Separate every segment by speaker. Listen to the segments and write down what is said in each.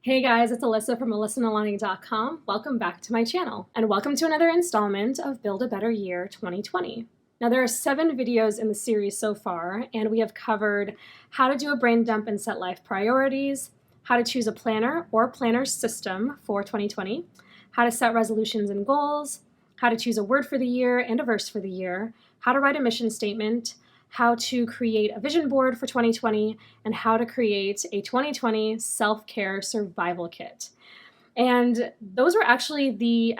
Speaker 1: Hey guys, it's Alyssa from AlyssaNalani.com. Welcome back to my channel, and welcome to another installment of Build a Better Year 2020. Now there are 7 videos in the series so far, and we have covered how to do a brain dump and set life priorities, how to choose a planner or planner system for 2020, how to set resolutions and goals, how to choose a word for the year and a verse for the year, how to write a mission statement, how to create a vision board for 2020, and how to create a 2020 self-care survival kit. And those were actually the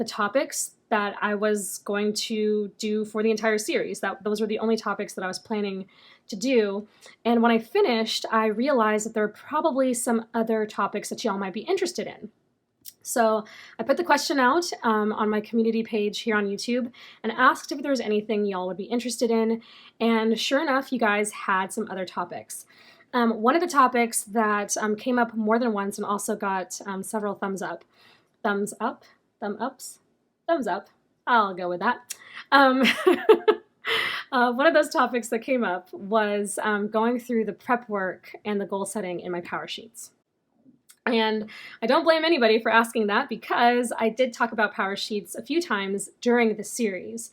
Speaker 1: topics that I was going to do for the entire series. Those were the only topics that I was planning to do. And when I finished, I realized that there are probably some other topics that y'all might be interested in. So I put the question out on my community page here on YouTube and asked if there was anything y'all would be interested in. And sure enough, you guys had some other topics. One of the topics that came up more than once and also got several thumbs up. Thumbs up? Thumb ups? Thumbs up. I'll go with that. One of those topics that came up was going through the prep work and the goal setting in my Powersheets. And I don't blame anybody for asking that because I did talk about Powersheets a few times during the series.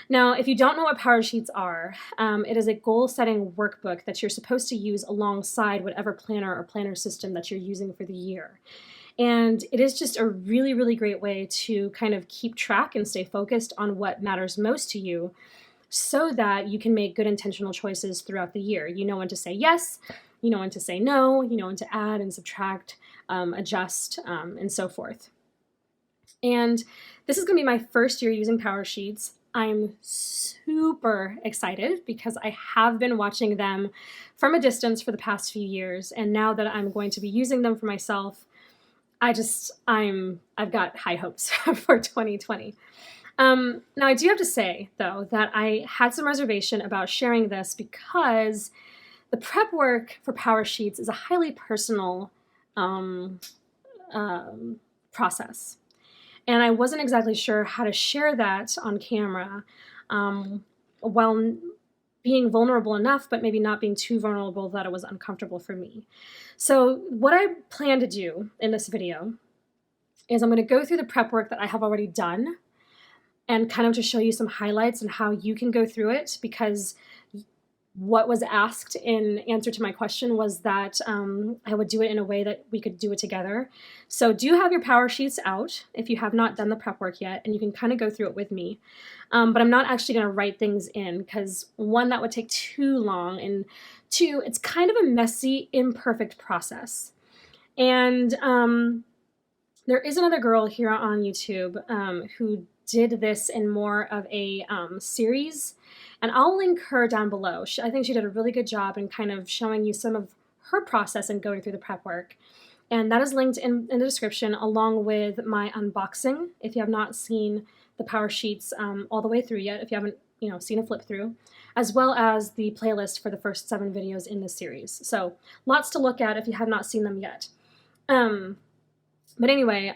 Speaker 1: Now, if you don't know what Powersheets are, it is a goal-setting workbook that you're supposed to use alongside whatever planner or planner system that you're using for the year. And it is just a really, really great way to kind of keep track and stay focused on what matters most to you so that you can make good intentional choices throughout the year. You know when to say yes, you know when to say no, you know when to add and subtract, adjust, and so forth. And this is going to be my first year using Powersheets. I'm super excited because I have been watching them from a distance for the past few years, and now that I'm going to be using them for myself, I've got high hopes for 2020. Now I do have to say, though, that I had some reservation about sharing this because the prep work for Powersheets is a highly personal process. And I wasn't exactly sure how to share that on camera while being vulnerable enough, but maybe not being too vulnerable that it was uncomfortable for me. So what I plan to do in this video is I'm going to go through the prep work that I have already done and kind of just show you some highlights and how you can go through it, because what was asked in answer to my question was that I would do it in a way that we could do it together. So do have your Powersheets out if you have not done the prep work yet, and you can kind of go through it with me. But I'm not actually going to write things in because, one, that would take too long, and 2, it's kind of a messy, imperfect process. And there is another girl here on YouTube who did this in more of a series, and I'll link her down below. I think she did a really good job in kind of showing you some of her process in going through the prep work, and that is linked in the description along with my unboxing if you have not seen the Powersheets all the way through yet, if you haven't seen a flip through, as well as the playlist for the first 7 videos in this series. So lots to look at if you have not seen them yet. But anyway,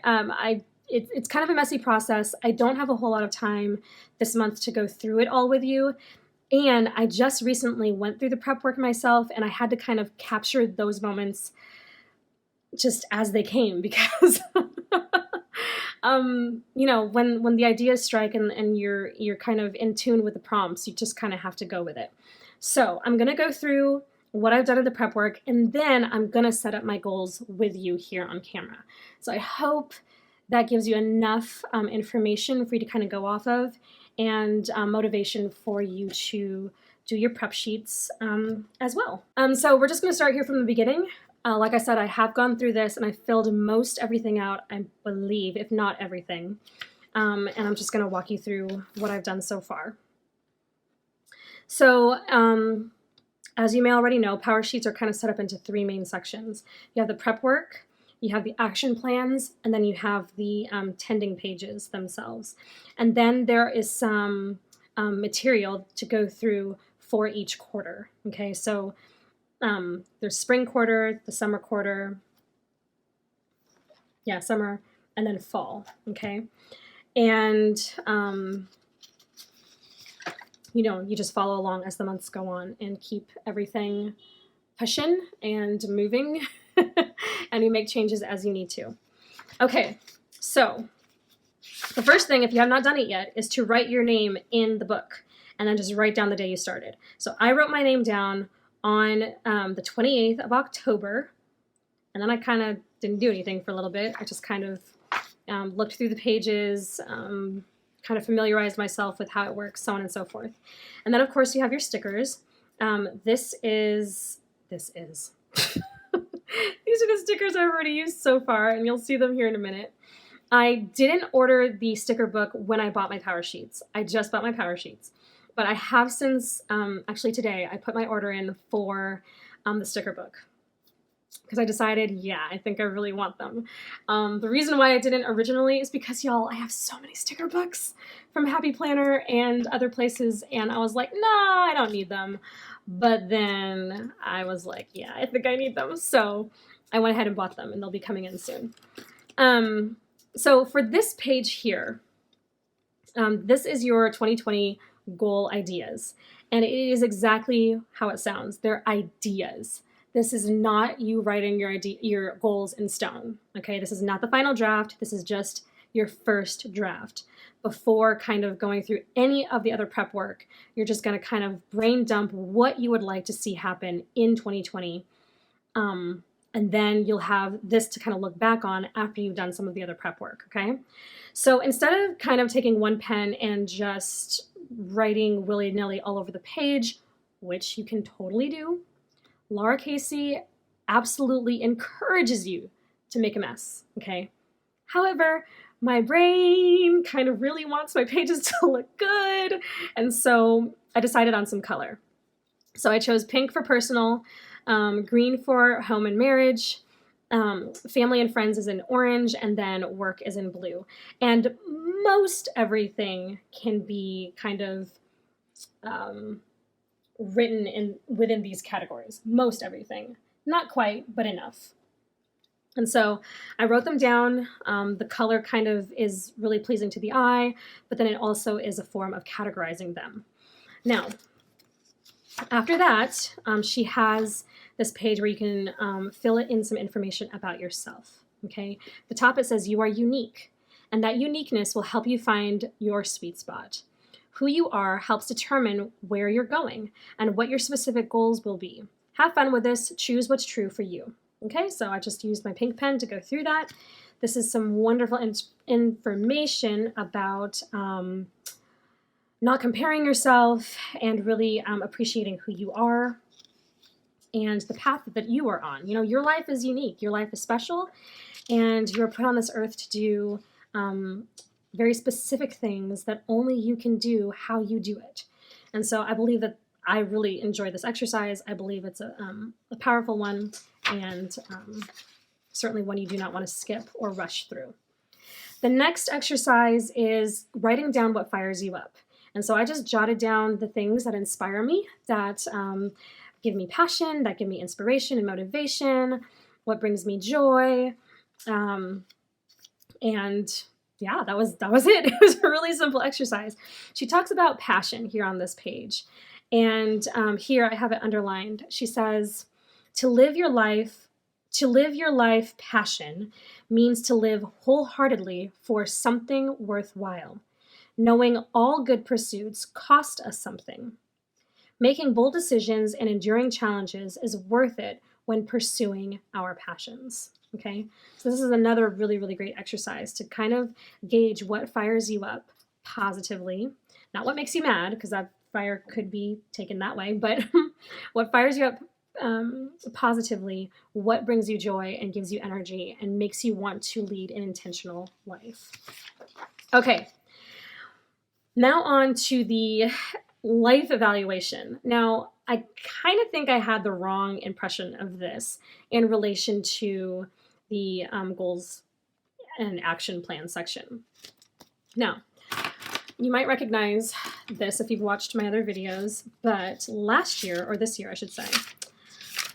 Speaker 1: it's kind of a messy process. I don't have a whole lot of time this month to go through it all with you. And I just recently went through the prep work myself, and I had to kind of capture those moments just as they came because, when the ideas strike and you're kind of in tune with the prompts, you just kind of have to go with it. So I'm going to go through what I've done in the prep work, and then I'm going to set up my goals with you here on camera. So I hope that gives you enough information for you to kind of go off of, and motivation for you to do your prep sheets as well. So we're just going to start here from the beginning. Like I said, I have gone through this and I filled most everything out, I believe, if not everything. And I'm just going to walk you through what I've done so far. So as you may already know, Powersheets are kind of set up into 3 main sections. You have the prep work, you have the action plans, and then you have the tending pages themselves. And then there is some material to go through for each quarter. Okay, so there's spring quarter, the summer quarter, summer, and then fall. Okay, and you just follow along as the months go on and keep everything pushing and moving and you make changes as you need to. Okay, so the first thing, if you have not done it yet, is to write your name in the book and then just write down the day you started. So I wrote my name down on the 28th of October, and then I kind of didn't do anything for a little bit. I just kind of looked through the pages, kind of familiarized myself with how it works, so on and so forth. And then, of course, you have your stickers. This is these are the stickers I've already used so far, and you'll see them here in a minute. I didn't order the sticker book when I bought my Powersheets. I just bought my Powersheets. But I have since, actually today, I put my order in for the sticker book. Because I decided, yeah, I think I really want them. The reason why I didn't originally is because, y'all, I have so many sticker books from Happy Planner and other places, and I was like, no, I don't need them. But then I was like, yeah, I think I need them. So I went ahead and bought them, and they'll be coming in soon. So for this page here, this is your 2020 goal ideas. And it is exactly how it sounds. They're ideas. This is not you writing your goals in stone, okay? This is not the final draft. This is just your first draft. Before kind of going through any of the other prep work, you're just gonna kind of brain dump what you would like to see happen in 2020. And then you'll have this to kind of look back on after you've done some of the other prep work, okay? So instead of kind of taking one pen and just writing willy-nilly all over the page, which you can totally do, Laura Casey absolutely encourages you to make a mess, okay? However, my brain kind of really wants my pages to look good, and so I decided on some color. So I chose pink for personal, green for home and marriage, family and friends is in orange, and then work is in blue. And most everything can be kind of written within these categories. Most everything. Not quite, but enough. And so I wrote them down. The color kind of is really pleasing to the eye, but then it also is a form of categorizing them. Now, after that, she has this page where you can fill in some information about yourself, okay? The top, it says you are unique, and that uniqueness will help you find your sweet spot. Who you are helps determine where you're going and what your specific goals will be. Have fun with this. Choose what's true for you. Okay, so I just used my pink pen to go through that. This is some wonderful information about not comparing yourself and really appreciating who you are and the path that you are on. You know, your life is unique. Your life is special, and you're put on this earth to do very specific things that only you can do how you do it. And so I believe that I really enjoy this exercise. I believe it's a powerful one, and certainly one you do not want to skip or rush through. The next exercise is writing down what fires you up. And so I just jotted down the things that inspire me, that give me passion, that give me inspiration and motivation, what brings me joy. And yeah, that was it. It was a really simple exercise. She talks about passion here on this page. And here I have it underlined. She says, to live your life passion means to live wholeheartedly for something worthwhile. Knowing all good pursuits cost us something. Making bold decisions and enduring challenges is worth it when pursuing our passions. Okay, so this is another really, really great exercise to kind of gauge what fires you up positively, not what makes you mad, because that fire could be taken that way, but what fires you up positively, what brings you joy and gives you energy and makes you want to lead an intentional life. Okay, now on to the life evaluation. Now, I kind of think I had the wrong impression of this in relation to the goals and action plan section. Now, you might recognize this if you've watched my other videos, but last year, or this year I should say,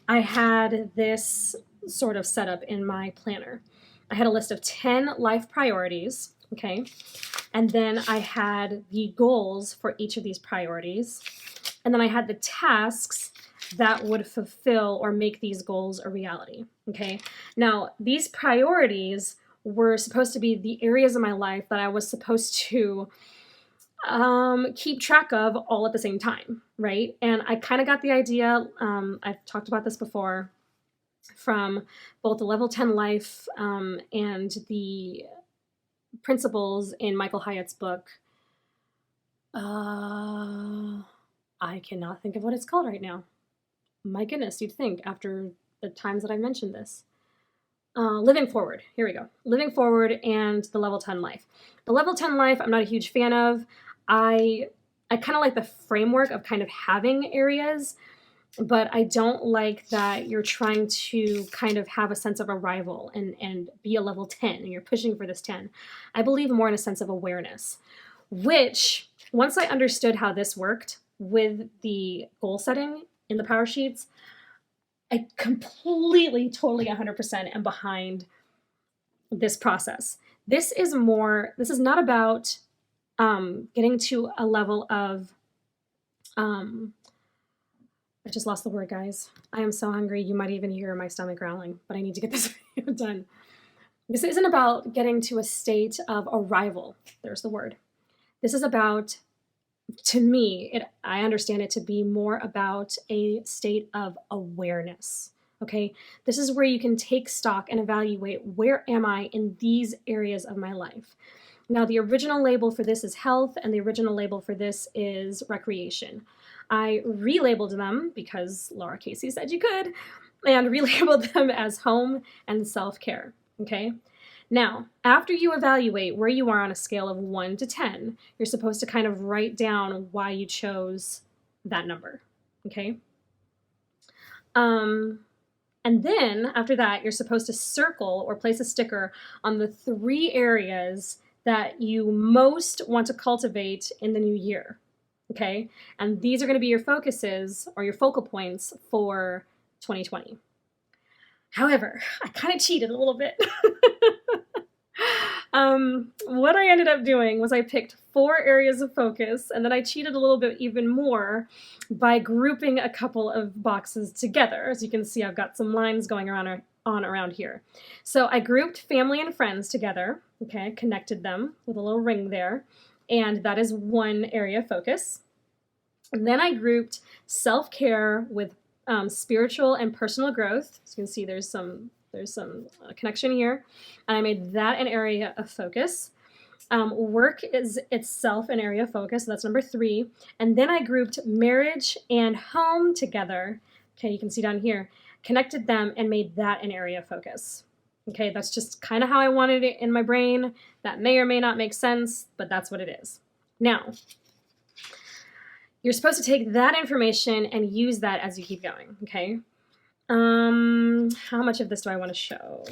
Speaker 1: I had this sort of set up in my planner. I had a list of 10 life priorities, okay? And then I had the goals for each of these priorities. And then I had the tasks that would fulfill or make these goals a reality. Okay. Now, these priorities were supposed to be the areas of my life that I was supposed to keep track of all at the same time, right? And I kind of got the idea, I've talked about this before, from both the Level 10 Life and the principles in Michael Hyatt's book. I cannot think of what it's called right now. My goodness, you'd think after the times that I mentioned this. Living Forward. Here we go. Living Forward and the Level 10 Life. The Level 10 Life, I'm not a huge fan of. I kind of like the framework of kind of having areas, but I don't like that you're trying to kind of have a sense of arrival and be a level 10 and you're pushing for this 10. I believe more in a sense of awareness, which once I understood how this worked with the goal setting in the Powersheets, I completely, totally 100% am behind this process. This is not about getting to a level of, I just lost the word, guys. I am so hungry. You might even hear my stomach growling, but I need to get this video done. This isn't about getting to a state of arrival. There's the word. This is about, to me, I understand it to be more about a state of awareness. Okay, this is where you can take stock and evaluate, where am I in these areas of my life? Now, the original label for this is health, and the original label for this is recreation. I relabeled them because Laura Casey said you could, and relabeled them as home and self-care. Okay. Now, after you evaluate where you are on a scale of 1 to 10, you're supposed to kind of write down why you chose that number. Okay. And then after that, you're supposed to circle or place a sticker on the 3 areas that you most want to cultivate in the new year. Okay. And these are going to be your focuses or your focal points for 2020. However, I kind of cheated a little bit. What I ended up doing was I picked 4 areas of focus, and then I cheated a little bit even more by grouping a couple of boxes together. As you can see, I've got some lines going around here. So I grouped family and friends together, okay, connected them with a little ring there, and that is one area of focus. And then I grouped self-care with spiritual and personal growth. So you can see there's some connection here, and I made that an area of focus. Work is itself an area of focus, so that's number 3. And then I grouped marriage and home together. Okay, you can see down here, connected them and made that an area of focus. Okay, that's just kind of how I wanted it in my brain. That may or may not make sense, but that's what it is. Now, you're supposed to take that information and use that as you keep going, okay? How much of this do I want to show?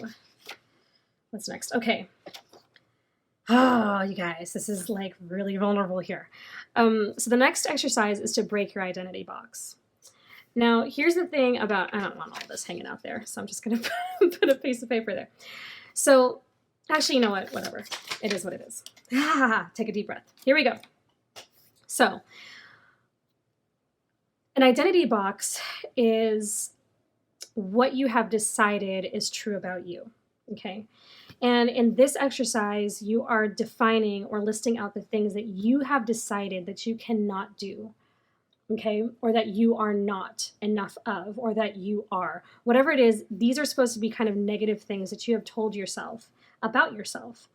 Speaker 1: What's next? Okay. Oh, you guys, this is like really vulnerable here. So the next exercise is to break your identity box. Now, here's the thing about, I don't want all this hanging out there, so I'm just going to put a piece of paper there. So, actually, you know what? Whatever. It is what it is. Take a deep breath. Here we go. So, an identity box is what you have decided is true about you, okay? And in this exercise, you are defining or listing out the things that you have decided that you cannot do, okay? Or that you are not enough of, or that you are. Whatever it is, these are supposed to be kind of negative things that you have told yourself about yourself.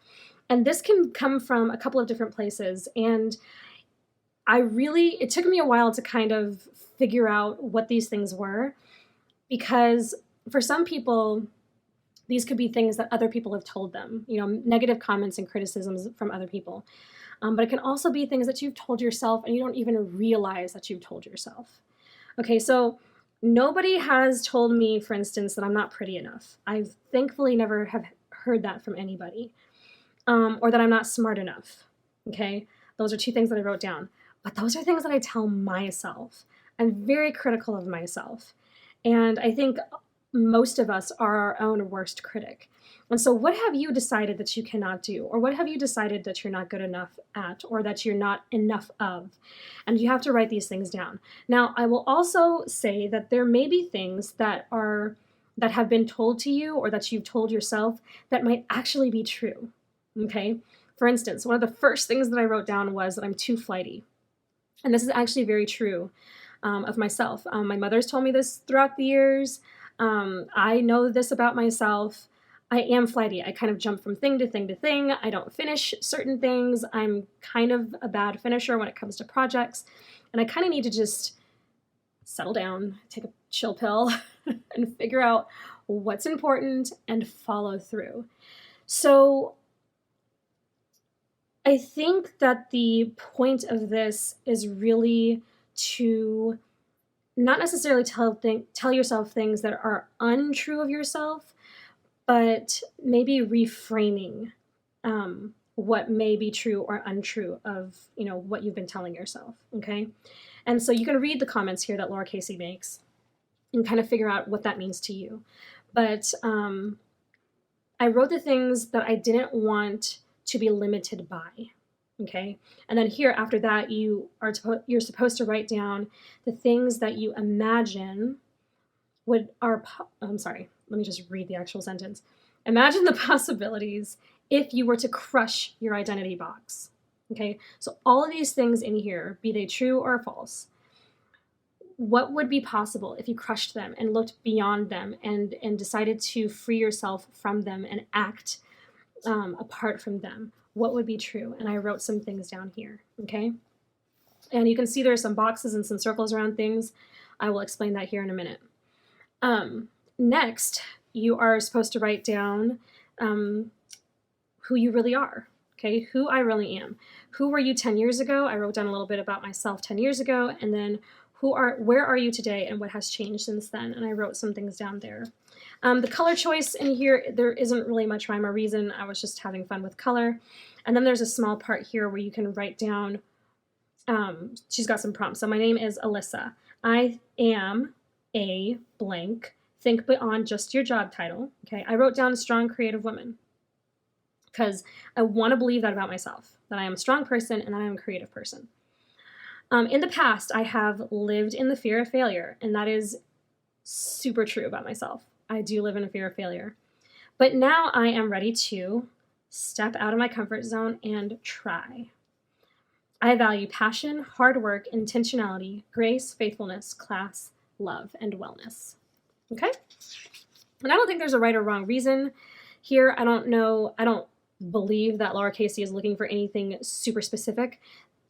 Speaker 1: And this can come from a couple of different places. And it took me a while to kind of figure out what these things were, because for some people, these could be things that other people have told them, negative comments and criticisms from other people. But it can also be things that you've told yourself and you don't even realize that you've told yourself. Okay, so nobody has told me, for instance, that I'm not pretty enough. I've thankfully never have heard that from anybody. Or that I'm not smart enough. Okay, those are 2 things that I wrote down. But those are things that I tell myself. I'm very critical of myself. And I think most of us are our own worst critic. And so, what have you decided that you cannot do? Or what have you decided that you're not good enough at, or that you're not enough of? And you have to write these things down. Now, I will also say that there may be things that have been told to you, or that you've told yourself, that might actually be true. Okay? For instance, one of the first things that I wrote down was that I'm too flighty. And this is actually very true of myself. My mother's told me this throughout the years. I know this about myself. I am flighty. I kind of jump from thing to thing to thing. I don't finish certain things. I'm kind of a bad finisher when it comes to projects. And I kind of need to just settle down, take a chill pill, and figure out what's important and follow through. So I think that the point of this is really to not necessarily tell yourself things that are untrue of yourself, but maybe reframing what may be true or untrue of, what you've been telling yourself, okay? And so you can read the comments here that Laura Casey makes and kind of figure out what that means to you. But I wrote the things that I didn't want to be limited by, okay? And then here, after that, you're supposed to write down the things that you imagine I'm sorry, let me just read the actual sentence. Imagine the possibilities if you were to crush your identity box, okay? So all of these things in here, be they true or false, what would be possible if you crushed them and looked beyond them and decided to free yourself from them and act apart from them? What would be true? And I wrote some things down here, okay? And you can see there are some boxes and some circles around things. I will explain that here in a minute. Next, you are supposed to write down who you really are, okay? Who I really am. Who were you 10 years ago? I wrote down a little bit about myself 10 years ago, and then where are you today and what has changed since then? And I wrote some things down there. The color choice in here, there isn't really much rhyme or reason. I was just having fun with color. And then there's a small part here where you can write down, she's got some prompts. So my name is Alyssa. I am a blank. Think beyond just your job title. Okay, I wrote down a strong creative woman because I want to believe that about myself, that I am a strong person and that I am a creative person. In the past, I have lived in the fear of failure, and that is super true about myself. I do live in a fear of failure. But now I am ready to step out of my comfort zone and try. I value passion, hard work, intentionality, grace, faithfulness, class, love, and wellness. Okay? And I don't think there's a right or wrong reason here. I don't believe that Laura Casey is looking for anything super specific.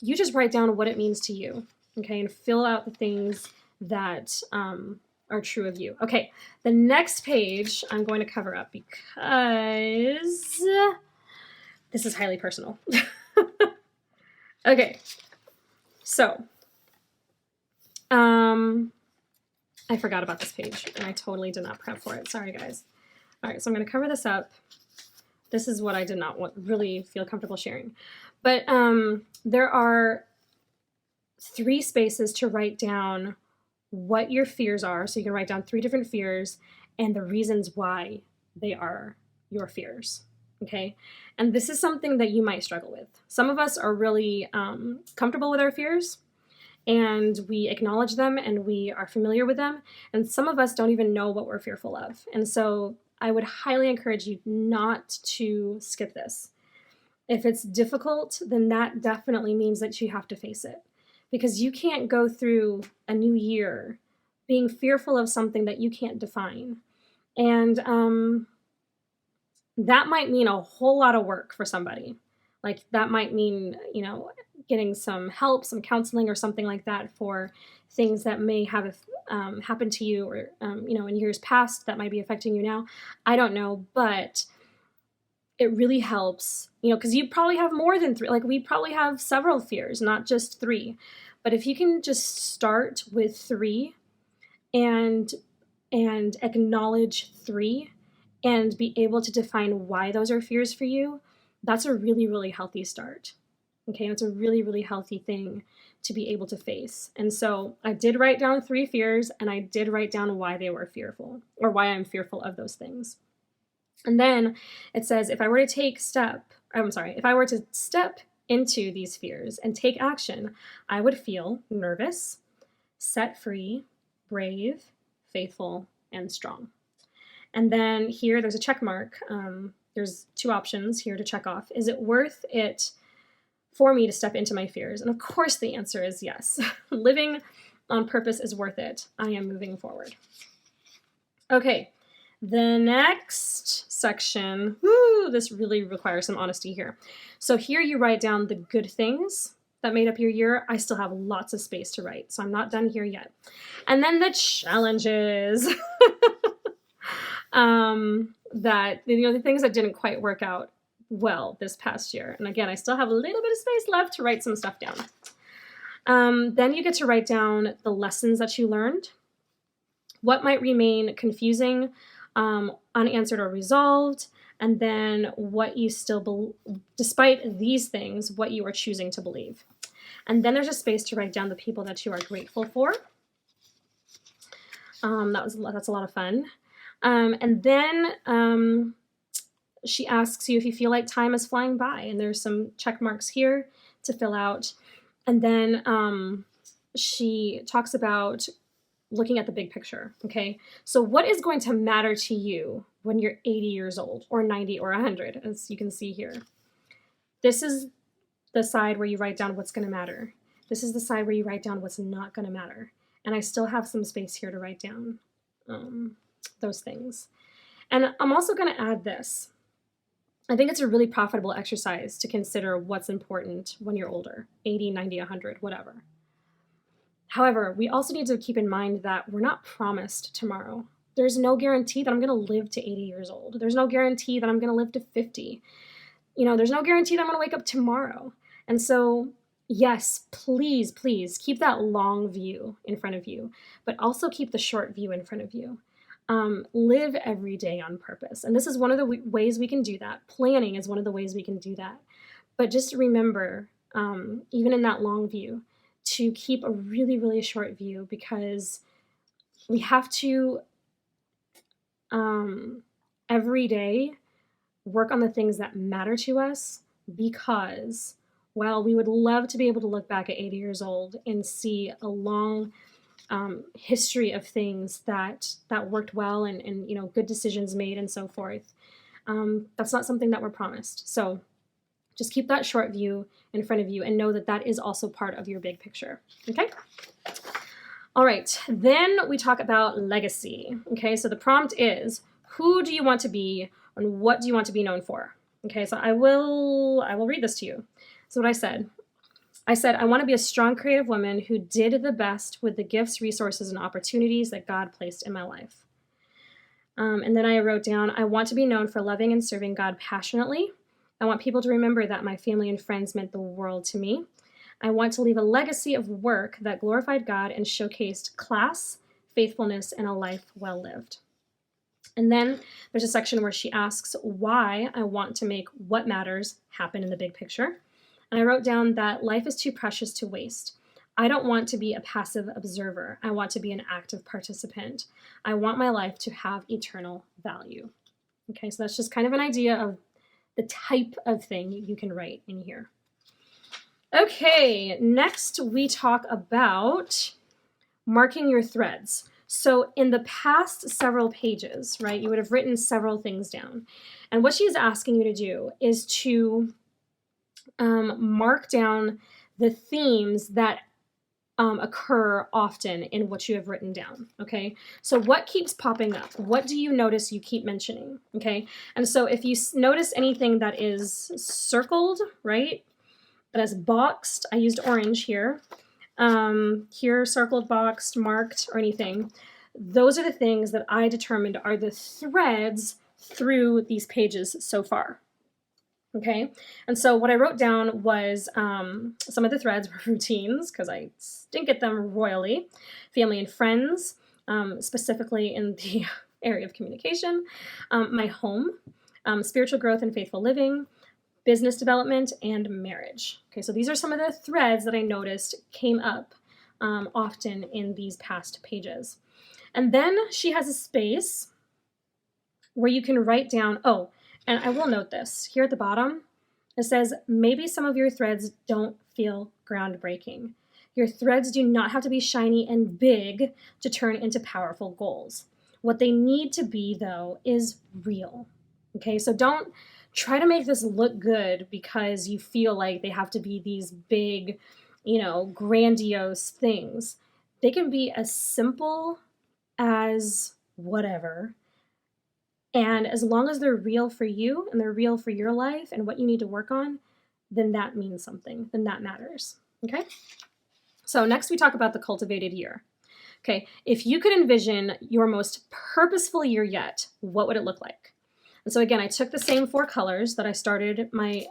Speaker 1: You just write down what it means to you, okay? And fill out the things that are true of you. Okay, the next page I'm going to cover up because this is highly personal. Okay, so I forgot about this page, and I totally did not prep for it. Sorry, guys. All right, so I'm going to cover this up. This is what I did not really feel comfortable sharing. But there are 3 spaces to write down what your fears are. So you can write down 3 different fears and the reasons why they are your fears. Okay? And this is something that you might struggle with. Some of us are really comfortable with our fears, and we acknowledge them and we are familiar with them. And some of us don't even know what we're fearful of. And so I would highly encourage you not to skip this. If it's difficult, then that definitely means that you have to face it, because you can't go through a new year being fearful of something that you can't define. And that might mean a whole lot of work for somebody. Like that might mean, getting some help, some counseling or something like that for things that may have happened to you or, in years past that might be affecting you now. I don't know, but it really helps, because you probably have more than 3. Like we probably have several fears, not just 3. But if you can just start with 3 and acknowledge 3 and be able to define why those are fears for you, that's a really, really healthy start. Okay, and it's a really, really healthy thing to be able to face. And so I did write down 3 fears, and I did write down why they were fearful, or why I'm fearful of those things. And then it says, if I were to step into these fears and take action, I would feel nervous, set free, brave, faithful, and strong. And then here there's a check mark. There's 2 options here to check off. Is it worth it for me to step into my fears? And of course the answer is yes. Living on purpose is worth it. I am moving forward. Okay, the next section, this really requires some honesty here. So here you write down the good things that made up your year. I still have lots of space to write, so I'm not done here yet. And then the challenges. That, the things that didn't quite work out well this past year. And again, I still have a little bit of space left to write some stuff down. Then you get to write down the lessons that you learned, what might remain confusing, unanswered or resolved, and then what you still, despite these things, what you are choosing to believe. And then there's a space to write down the people that you are grateful for. That's a lot of fun. And then she asks you if you feel like time is flying by, and there's some check marks here to fill out. And then she talks about looking at the big picture, okay? So what is going to matter to you when you're 80 years old, or 90, or 100, as you can see here? This is the side where you write down what's going to matter. This is the side where you write down what's not going to matter. And I still have some space here to write down those things. And I'm also going to add this. I think it's a really profitable exercise to consider what's important when you're older, 80, 90, 100, whatever. However, we also need to keep in mind that we're not promised tomorrow. There's no guarantee that I'm going to live to 80 years old. There's no guarantee that I'm going to live to 50. There's no guarantee that I'm going to wake up tomorrow. And so, yes, please, please keep that long view in front of you, but also keep the short view in front of you. Live every day on purpose. And this is one of the ways we can do that. Planning is one of the ways we can do that. But just remember, even in that long view, to keep a really, really short view, because we have to every day work on the things that matter to us, because while we would love to be able to look back at 80 years old and see a long history of things that worked well, and good decisions made and so forth, that's not something that we're promised. So just keep that short view in front of you and know that that is also part of your big picture. Okay? All right, then we talk about legacy. Okay, so the prompt is, who do you want to be and what do you want to be known for? Okay, so I will read this to you. So what I said, I want to be a strong, creative woman who did the best with the gifts, resources, and opportunities that God placed in my life. And then I wrote down, I want to be known for loving and serving God passionately. I want people to remember that my family and friends meant the world to me. I want to leave a legacy of work that glorified God and showcased class, faithfulness, and a life well lived. And then there's a section where she asks why I want to make what matters happen in the big picture. And I wrote down that life is too precious to waste. I don't want to be a passive observer. I want to be an active participant. I want my life to have eternal value. Okay, so that's just kind of an idea of the type of thing you can write in here. Okay, next we talk about marking your threads. So in the past several pages, right, you would have written several things down. And what she's asking you to do is to mark down the themes that occur often in what you have written down, okay? So what keeps popping up? What do you notice you keep mentioning, okay? And so if you notice anything that is circled, right, that is boxed, I used orange here, here circled, boxed, marked, or anything, those are the things that I determined are the threads through these pages so far. Okay, and so what I wrote down was some of the threads were routines, because I stink at them royally, family and friends, specifically in the area of communication, my home, spiritual growth and faithful living, business development, and marriage. Okay, so these are some of the threads that I noticed came up often in these past pages. And then she has a space where you can write down, oh, and I will note this here at the bottom. It says, maybe some of your threads don't feel groundbreaking. Your threads do not have to be shiny and big to turn into powerful goals. What they need to be, though, is real. Okay, so don't try to make this look good because you feel like they have to be these big, grandiose things. They can be as simple as whatever. And as long as they're real for you and they're real for your life and what you need to work on, then that means something, then that matters. Okay? So next we talk about the cultivated year. Okay, if you could envision your most purposeful year yet, what would it look like? And so again, I took the same 4 colors that I started my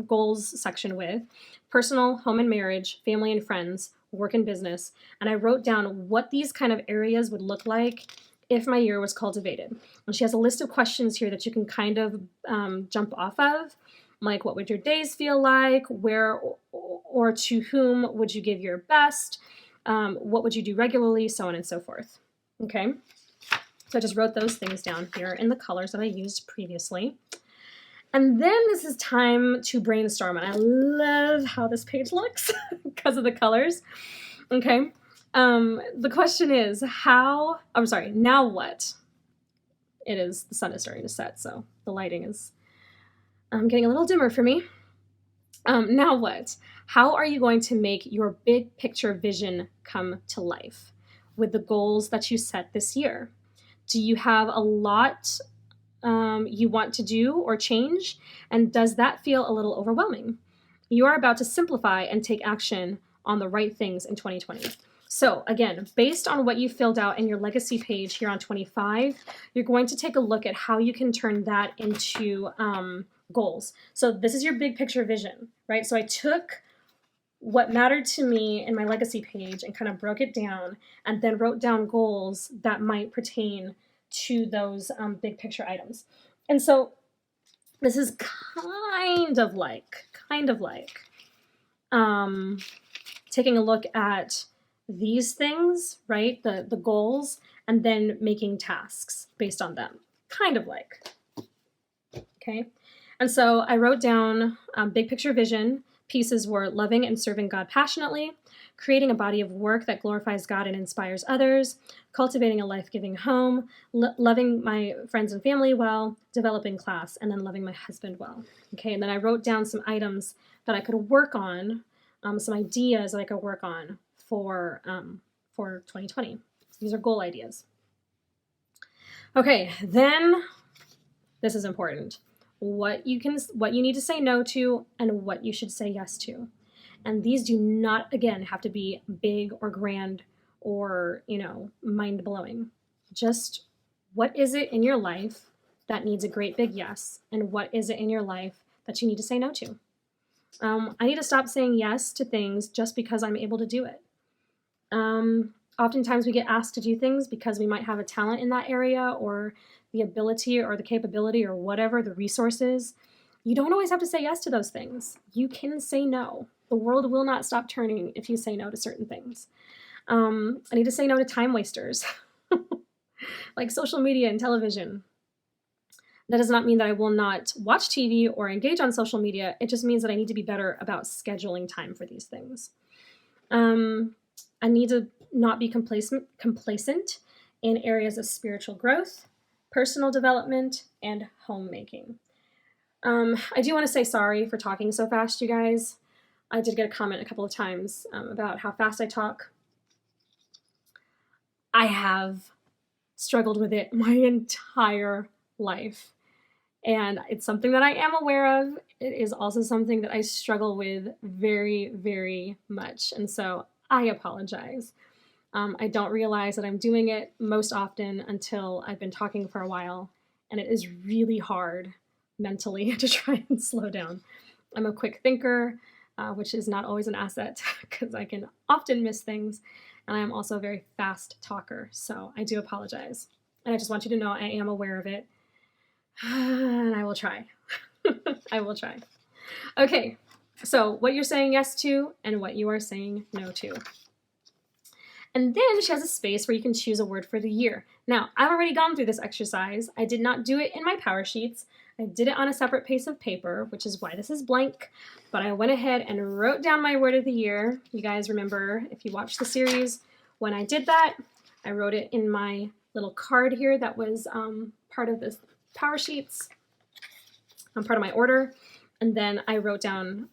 Speaker 1: goals section with: personal, home and marriage, family and friends, work and business. And I wrote down what these kind of areas would look like if my year was cultivated. And she has a list of questions here that you can kind of jump off of, like what would your days feel like, where or to whom would you give your best, what would you do regularly, so on and so forth. Okay, so I just wrote those things down here in the colors that I used previously. And then this is time to brainstorm, and I love how this page looks because of the colors. Okay, the question is now what? The sun is starting to set, so the lighting is getting a little dimmer for me. Now what? How are you going to make your big picture vision come to life with the goals that you set this year? Do you have a lot you want to do or change? And does that feel a little overwhelming? You are about to simplify and take action on the right things in 2020. So again, based on what you filled out in your legacy page here on 25, you're going to take a look at how you can turn that into goals. So this is your big picture vision, right? So I took what mattered to me in my legacy page and kind of broke it down and then wrote down goals that might pertain to those big picture items. And so this is kind of like taking a look at these things, right? The goals, and then making tasks based on them. Kind of like. Okay. And so I wrote down big picture vision. Pieces were loving and serving God passionately, creating a body of work that glorifies God and inspires others, cultivating a life-giving home, loving my friends and family well, developing class, and then loving my husband well. Okay, and then I wrote down some items that I could work on, some ideas that I could work on for 2020. These are goal ideas. Okay, then this is important. What you need to say no to and what you should say yes to. And these do not, again, have to be big or grand or, mind-blowing. Just what is it in your life that needs a great big yes, and what is it in your life that you need to say no to? I need to stop saying yes to things just because I'm able to do it. Oftentimes we get asked to do things because we might have a talent in that area or the ability or the capability or whatever, the resources. You don't always have to say yes to those things. You can say no. The world will not stop turning if you say no to certain things. I need to say no to time wasters, like social media and television. That does not mean that I will not watch TV or engage on social media. It just means that I need to be better about scheduling time for these things. I need to not be complacent in areas of spiritual growth, personal development, and homemaking. I do want to say sorry for talking so fast, you guys. I did get a comment a couple of times about how fast I talk. I have struggled with it my entire life. And it's something that I am aware of. It is also something that I struggle with very, very much. And so I apologize. I don't realize that I'm doing it most often until I've been talking for a while. And it is really hard mentally to try and slow down. I'm a quick thinker, which is not always an asset because I can often miss things. And I am also a very fast talker. So I do apologize. And I just want you to know I am aware of it. And I will try. I will try. Okay, so what you're saying yes to and what you are saying no to. And then she has a space where you can choose a word for the year. Now, I've already gone through this exercise. I did not do it in my Powersheets. I did it on a separate piece of paper, which is why this is blank. But I went ahead and wrote down my word of the year. You guys remember, if you watched the series, when I did that, I wrote it in my little card here that was part of the Powersheets, part of my order. And then I wrote down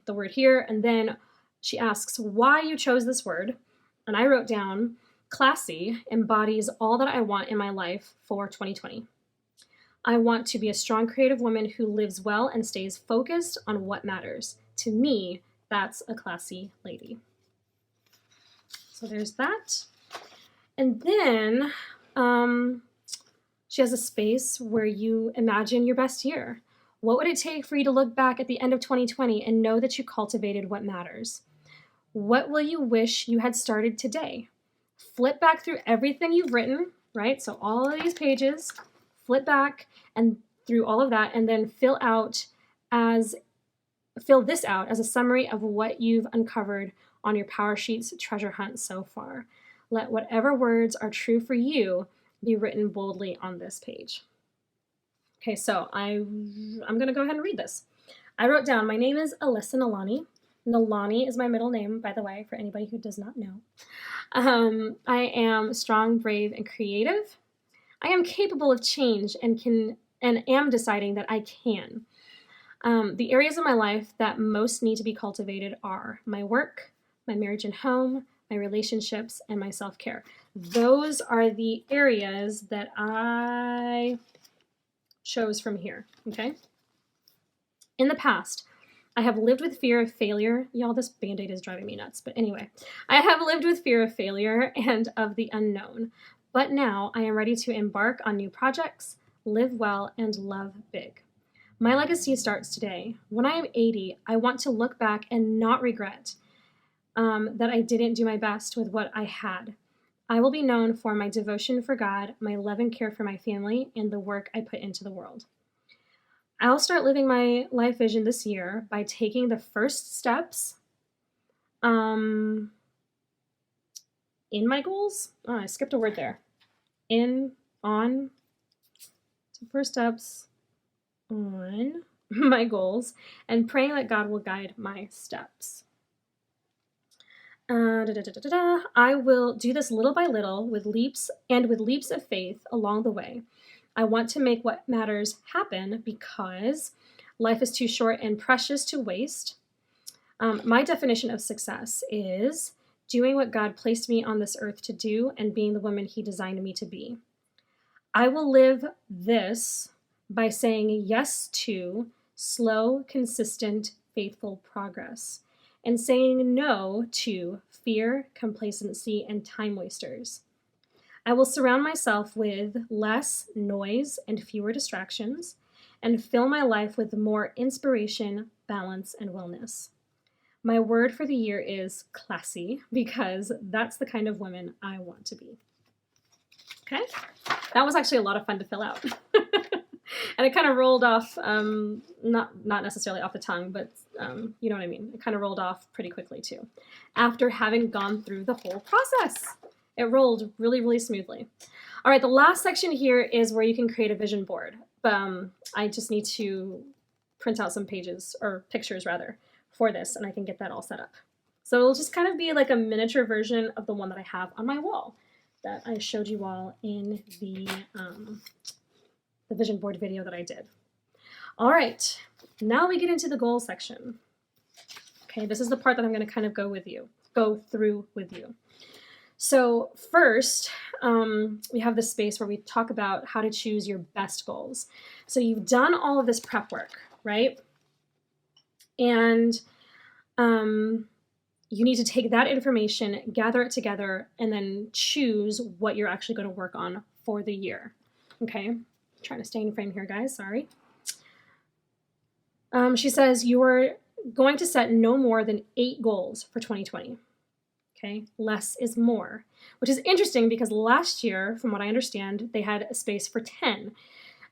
Speaker 1: the word here. And then she asks why you chose this word. And I wrote down, classy embodies all that I want in my life for 2020. I want to be a strong creative woman who lives well and stays focused on what matters. To me, that's a classy lady. So there's that. And then she has a space where you imagine your best year. What would it take for you to look back at the end of 2020 and know that you cultivated what matters? What will you wish you had started today? Flip back through everything you've written, right? So all of these pages, flip back and through all of that, and then fill this out as a summary of what you've uncovered on your Powersheets treasure hunt so far. Let whatever words are true for you be written boldly on this page. Okay, so I'm going to go ahead and read this. I wrote down, my name is Alyssa Nalani. Nalani is my middle name, by the way, for anybody who does not know. I am strong, brave, and creative. I am capable of change and am deciding that I can. The areas of my life that most need to be cultivated are my work, my marriage and home, my relationships, and my self-care. Those are the areas that I chose from here, okay? In the past, I have lived with fear of failure. Y'all, this Band-Aid is driving me nuts. But anyway, I have lived with fear of failure and of the unknown. But now I am ready to embark on new projects, live well, and love big. My legacy starts today. When I am 80, I want to look back and not regret that I didn't do my best with what I had. I will be known for my devotion for God, my love and care for my family, and the work I put into the world. I'll start living my life vision this year by taking the first steps in my goals. Oh, I skipped a word there. First steps on my goals and praying that God will guide my steps. I will do this little by little with leaps of faith along the way. I want to make what matters happen because life is too short and precious to waste. My definition of success is doing what God placed me on this earth to do and being the woman He designed me to be. I will live this by saying yes to slow, consistent, faithful progress and saying no to fear, complacency, and time wasters. I will surround myself with less noise and fewer distractions and fill my life with more inspiration, balance, and wellness. My word for the year is classy because that's the kind of woman I want to be. Okay? That was actually a lot of fun to fill out. And it kind of rolled off, not necessarily off the tongue, but you know what I mean. It kind of rolled off pretty quickly too. After having gone through the whole process, it rolled really, really smoothly. All right, the last section here is where you can create a vision board. I just need to print out some pages, or pictures rather, for this, and I can get that all set up. So it'll just kind of be like a miniature version of the one that I have on my wall that I showed you all in the vision board video that I did. All right, now we get into the goal section. Okay, this is the part that I'm going to kind of go through with you. So first, we have this space where we talk about how to choose your best goals. So you've done all of this prep work, right? And you need to take that information, gather it together, and then choose what you're actually going to work on for the year. Okay, trying to stay in frame here, guys, sorry. She says you are going to set no more than 8 goals for 2020. Okay, less is more, which is interesting because last year, from what I understand, they had a space for 10.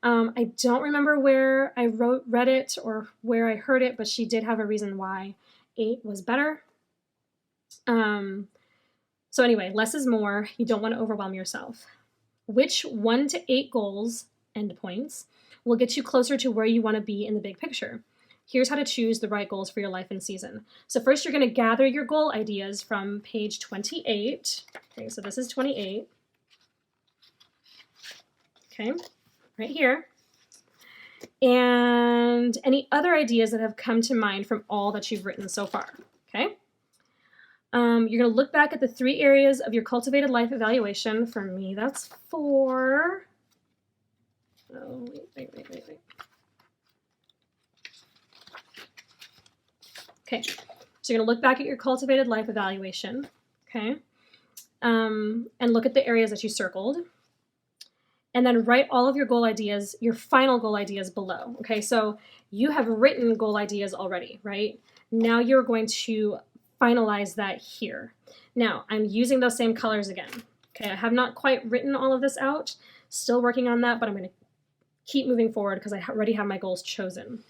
Speaker 1: I don't remember where I read it or where I heard it, but she did have a reason why 8 was better. So anyway, less is more. You don't want to overwhelm yourself. Which 1 to 8 goals, endpoints, will get you closer to where you want to be in the big picture? Here's how to choose the right goals for your life and season. So first, you're going to gather your goal ideas from page 28. Okay, so this is 28. Okay, right here. And any other ideas that have come to mind from all that you've written so far. Okay. You're going to look back at the 3 areas of your cultivated life evaluation. For me, that's 4. Oh, wait. Okay, so you're going to look back at your cultivated life evaluation, okay, and look at the areas that you circled, and then write all of your goal ideas, your final goal ideas below, okay? So you have written goal ideas already, right? Now you're going to finalize that here. Now, I'm using those same colors again, okay? I have not quite written all of this out, still working on that, but I'm going to keep moving forward because I already have my goals chosen.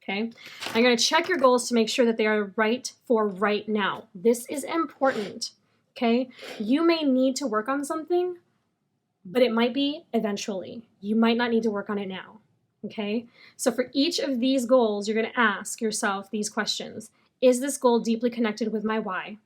Speaker 1: Okay, I'm going to check your goals to make sure that they are right for right now. This is important. Okay, you may need to work on something, but it might be eventually. You might not need to work on it now. Okay, so for each of these goals, you're going to ask yourself these questions. Is this goal deeply connected with my why?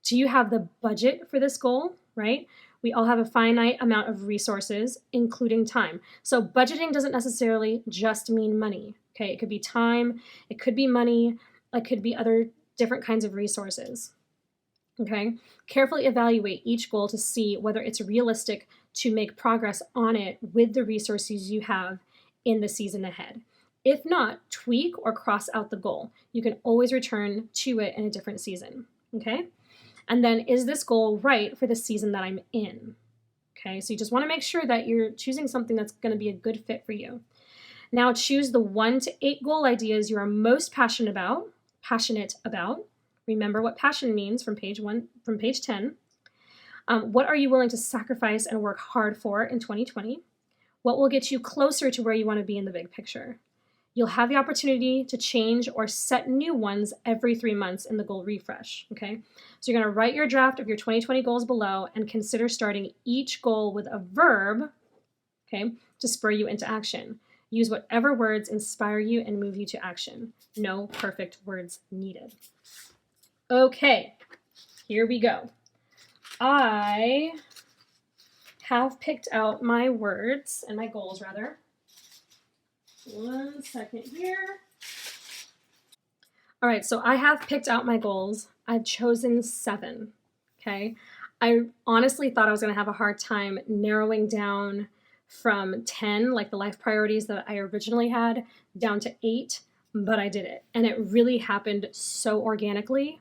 Speaker 1: Do you have the budget for this goal, right? We all have a finite amount of resources, including time. So budgeting doesn't necessarily just mean money. Okay, it could be time, it could be money, it could be other different kinds of resources. Okay, carefully evaluate each goal to see whether it's realistic to make progress on it with the resources you have in the season ahead. If not, tweak or cross out the goal. You can always return to it in a different season. Okay, and then is this goal right for the season that I'm in? Okay, so you just want to make sure that you're choosing something that's going to be a good fit for you. Now choose the 1 to 8 goal ideas you are most passionate about. Remember what passion means from page 10. What are you willing to sacrifice and work hard for in 2020? What will get you closer to where you want to be in the big picture? You'll have the opportunity to change or set new ones every 3 months in the goal refresh, okay? So you're going to write your draft of your 2020 goals below and consider starting each goal with a verb, okay, to spur you into action. Use whatever words inspire you and move you to action. No perfect words needed. Okay, here we go. I have picked out my words and my goals, rather. 1 second here. All right, so I have picked out my goals. I've chosen 7, okay? I honestly thought I was going to have a hard time narrowing down from 10, like the life priorities that I originally had, down to 8, but I did it. And it really happened so organically,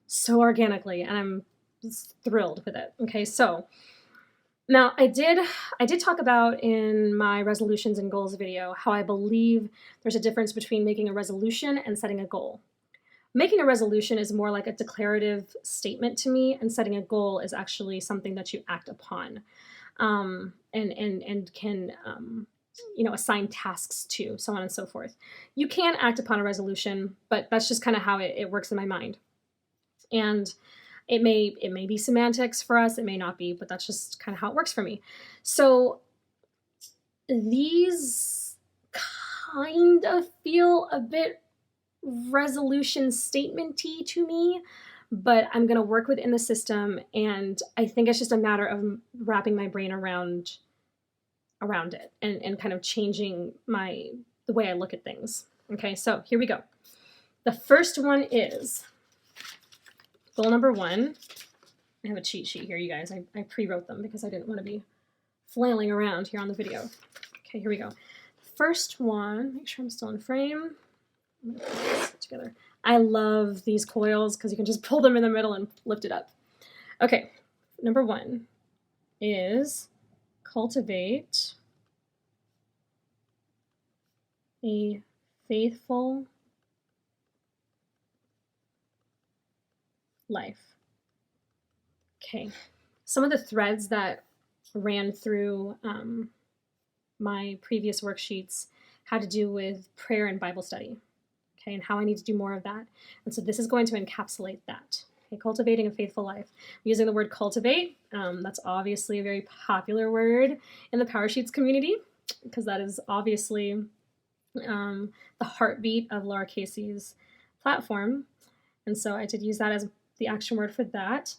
Speaker 1: and I'm thrilled with it. Okay, so now I did talk about in my resolutions and goals video how I believe there's a difference between making a resolution and setting a goal. Making a resolution is more like a declarative statement to me, and setting a goal is actually something that you act upon, and can assign tasks to, so on and so forth. You can act upon a resolution, but that's just kind of how it works in my mind. And it may be semantics for us, it may not be, but that's just kind of how it works for me. So these kind of feel a bit resolution statement-y to me, but I'm going to work within the system, and I think it's just a matter of wrapping my brain around it and kind of changing the way I look at things. Okay, so here we go. The first one is goal number 1. I have a cheat sheet here, you guys. I pre-wrote them because I didn't want to be flailing around here on the video. Okay, here we go. First one, make sure I'm still in frame. I'm going to put this together. I love these coils because you can just pull them in the middle and lift it up. Okay, number 1 is cultivate a faithful life. Okay, some of the threads that ran through my previous worksheets had to do with prayer and Bible study, okay, and how I need to do more of that. And so this is going to encapsulate that. Okay, cultivating a faithful life. I'm using the word cultivate. That's obviously a very popular word in the Powersheets community because that is obviously the heartbeat of Laura Casey's platform. And so I did use that as the action word for that.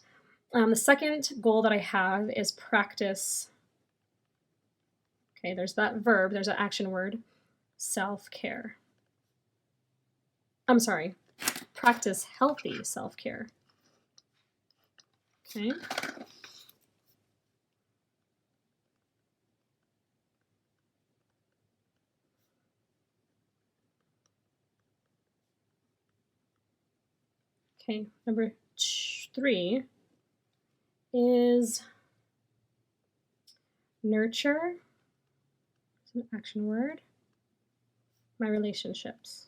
Speaker 1: The second goal that I have is practice. Okay, there's that verb, there's an action word, self-care. I'm sorry, practice healthy self-care. Okay. Okay, number 3 is nurture. It's an action word. My relationships.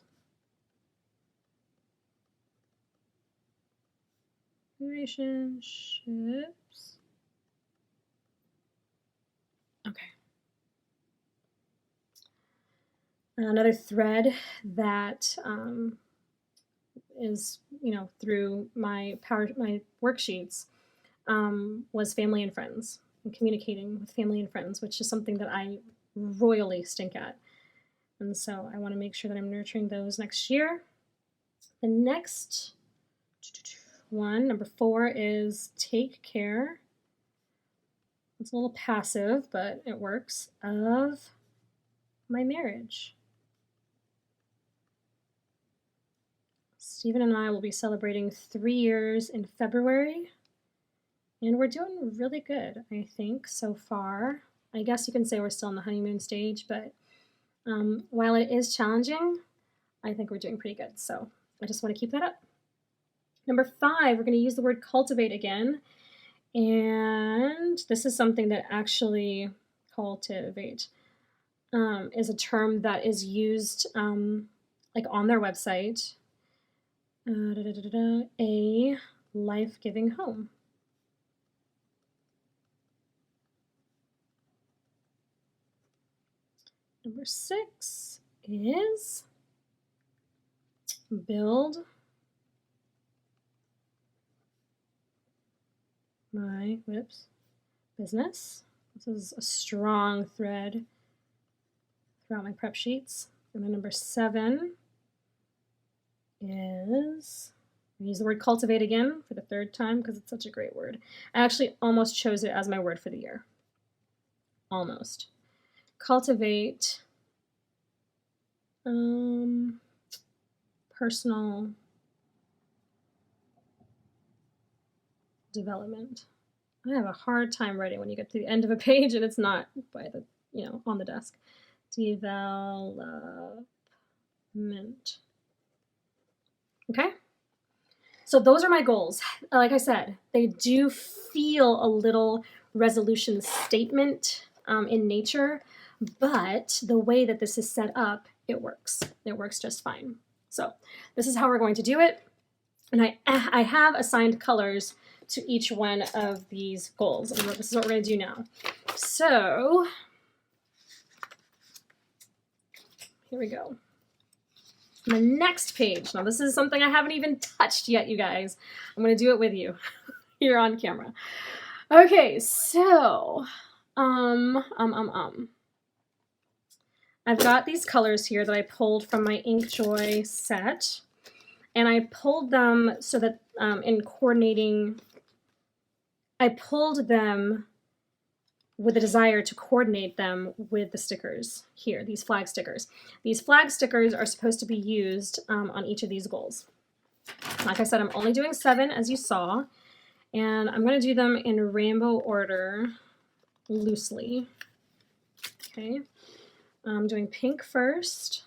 Speaker 1: Relationships. Okay. Another thread that is, through my worksheets was family and friends and communicating with family and friends, which is something that I royally stink at. And so I want to make sure that I'm nurturing those next year. The next one, number 4, is take care. It's a little passive, but it works, of my marriage. Stephen and I will be celebrating 3 years in February, and we're doing really good, I think, so far. I guess you can say we're still in the honeymoon stage, but while it is challenging, I think we're doing pretty good. So I just want to keep that up. Number 5, we're going to use the word cultivate again. And this is something that actually, cultivate, is a term that is used like on their website. A life-giving home. Number 6 is build my business. This is a strong thread throughout my prep sheets. And then number 7 is, I use the word cultivate again for the 3rd time because it's such a great word. I actually almost chose it as my word for the year. Almost. Cultivate personal development. I have a hard time writing when you get to the end of a page and it's not by the, on the desk. Development. Okay? So those are my goals. Like I said, they do feel a little resolution statement in nature, but the way that this is set up, it works. It works just fine. So this is how we're going to do it. And I have assigned colors to each one of these goals. And this is what we're going to do now. So here we go. The next page. Now this is something I haven't even touched yet, you guys. I'm going to do it with you here on camera. Okay, so I've got these colors here that I pulled from my Inkjoy set, and I pulled them so that in coordinating, I pulled them with a desire to coordinate them with the stickers here, these flag stickers. These flag stickers are supposed to be used on each of these goals. Like I said, I'm only doing 7, as you saw, and I'm going to do them in rainbow order loosely. Okay, I'm doing pink first.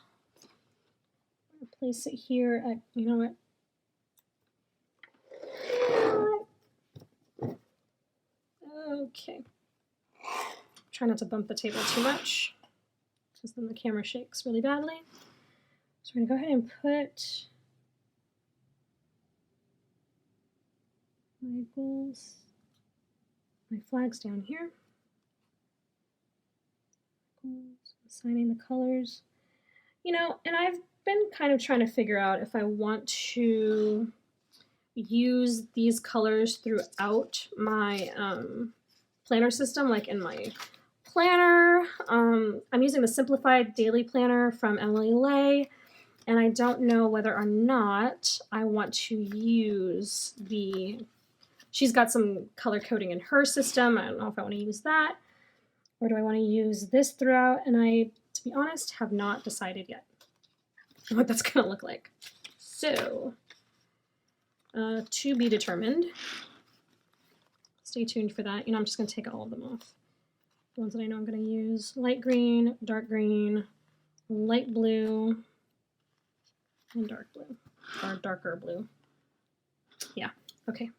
Speaker 1: I'll place it here at, you know what? Okay. Try not to bump the table too much, because then the camera shakes really badly. So we're going to go ahead and put my goals, my flags down here. assigning the colors. You know, and I've been kind of trying to figure out if I want to use these colors throughout my planner system, like in my planner. I'm using the Simplified Daily Planner from Emily Lay, and I don't know whether or not I want to use she's got some color coding in her system. I don't know if I want to use that, or do I want to use this throughout? And I, to be honest, have not decided yet what that's going to look like. So, to be determined. Stay tuned for that. You know, I'm just going to take all of them off. The ones that I know I'm going to use. Light green, light blue, and dark blue. Or darker blue. Yeah, okay.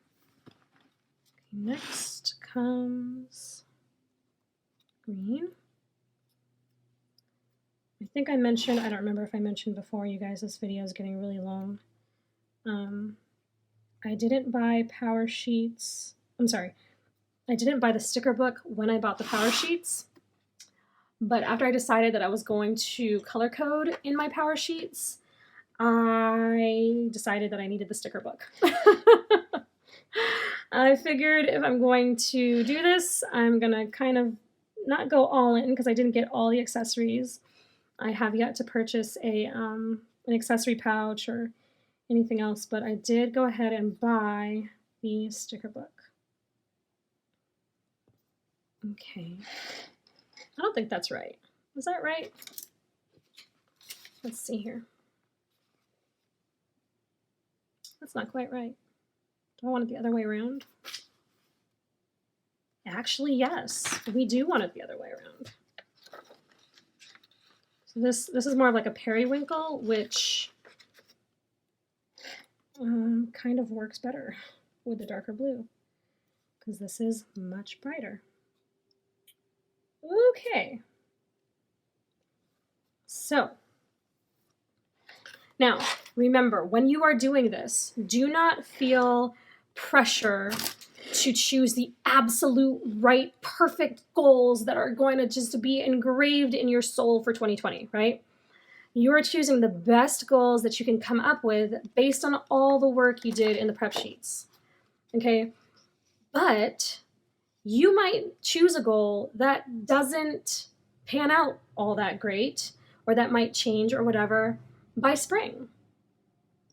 Speaker 1: Next comes green. I think I mentioned, I don't remember if I mentioned before, you guys, this video is getting really long. I didn't buy Powersheets. I'm sorry. I didn't buy the sticker book when I bought the Powersheets, but after I decided that I was going to color code in my Powersheets, I decided that I needed the sticker book. I figured if I'm going to do this, I'm gonna kind of not go all in because I didn't get all the accessories. I have yet to purchase an accessory pouch or anything else, but I did go ahead and buy the sticker book. Okay. I don't think that's right. Was that right? Let's see here. That's not quite right. Do I want it the other way around? Actually, yes. We do want it the other way around. So this is more of like a periwinkle, which kind of works better with the darker blue because this is much brighter. Okay. So now remember, when you are doing this, do not feel pressure to choose the absolute right, perfect goals that are going to just be engraved in your soul for 2020, right? You are choosing the best goals that you can come up with based on all the work you did in the prep sheets, okay? But you might choose a goal that doesn't pan out all that great, or that might change or whatever by spring,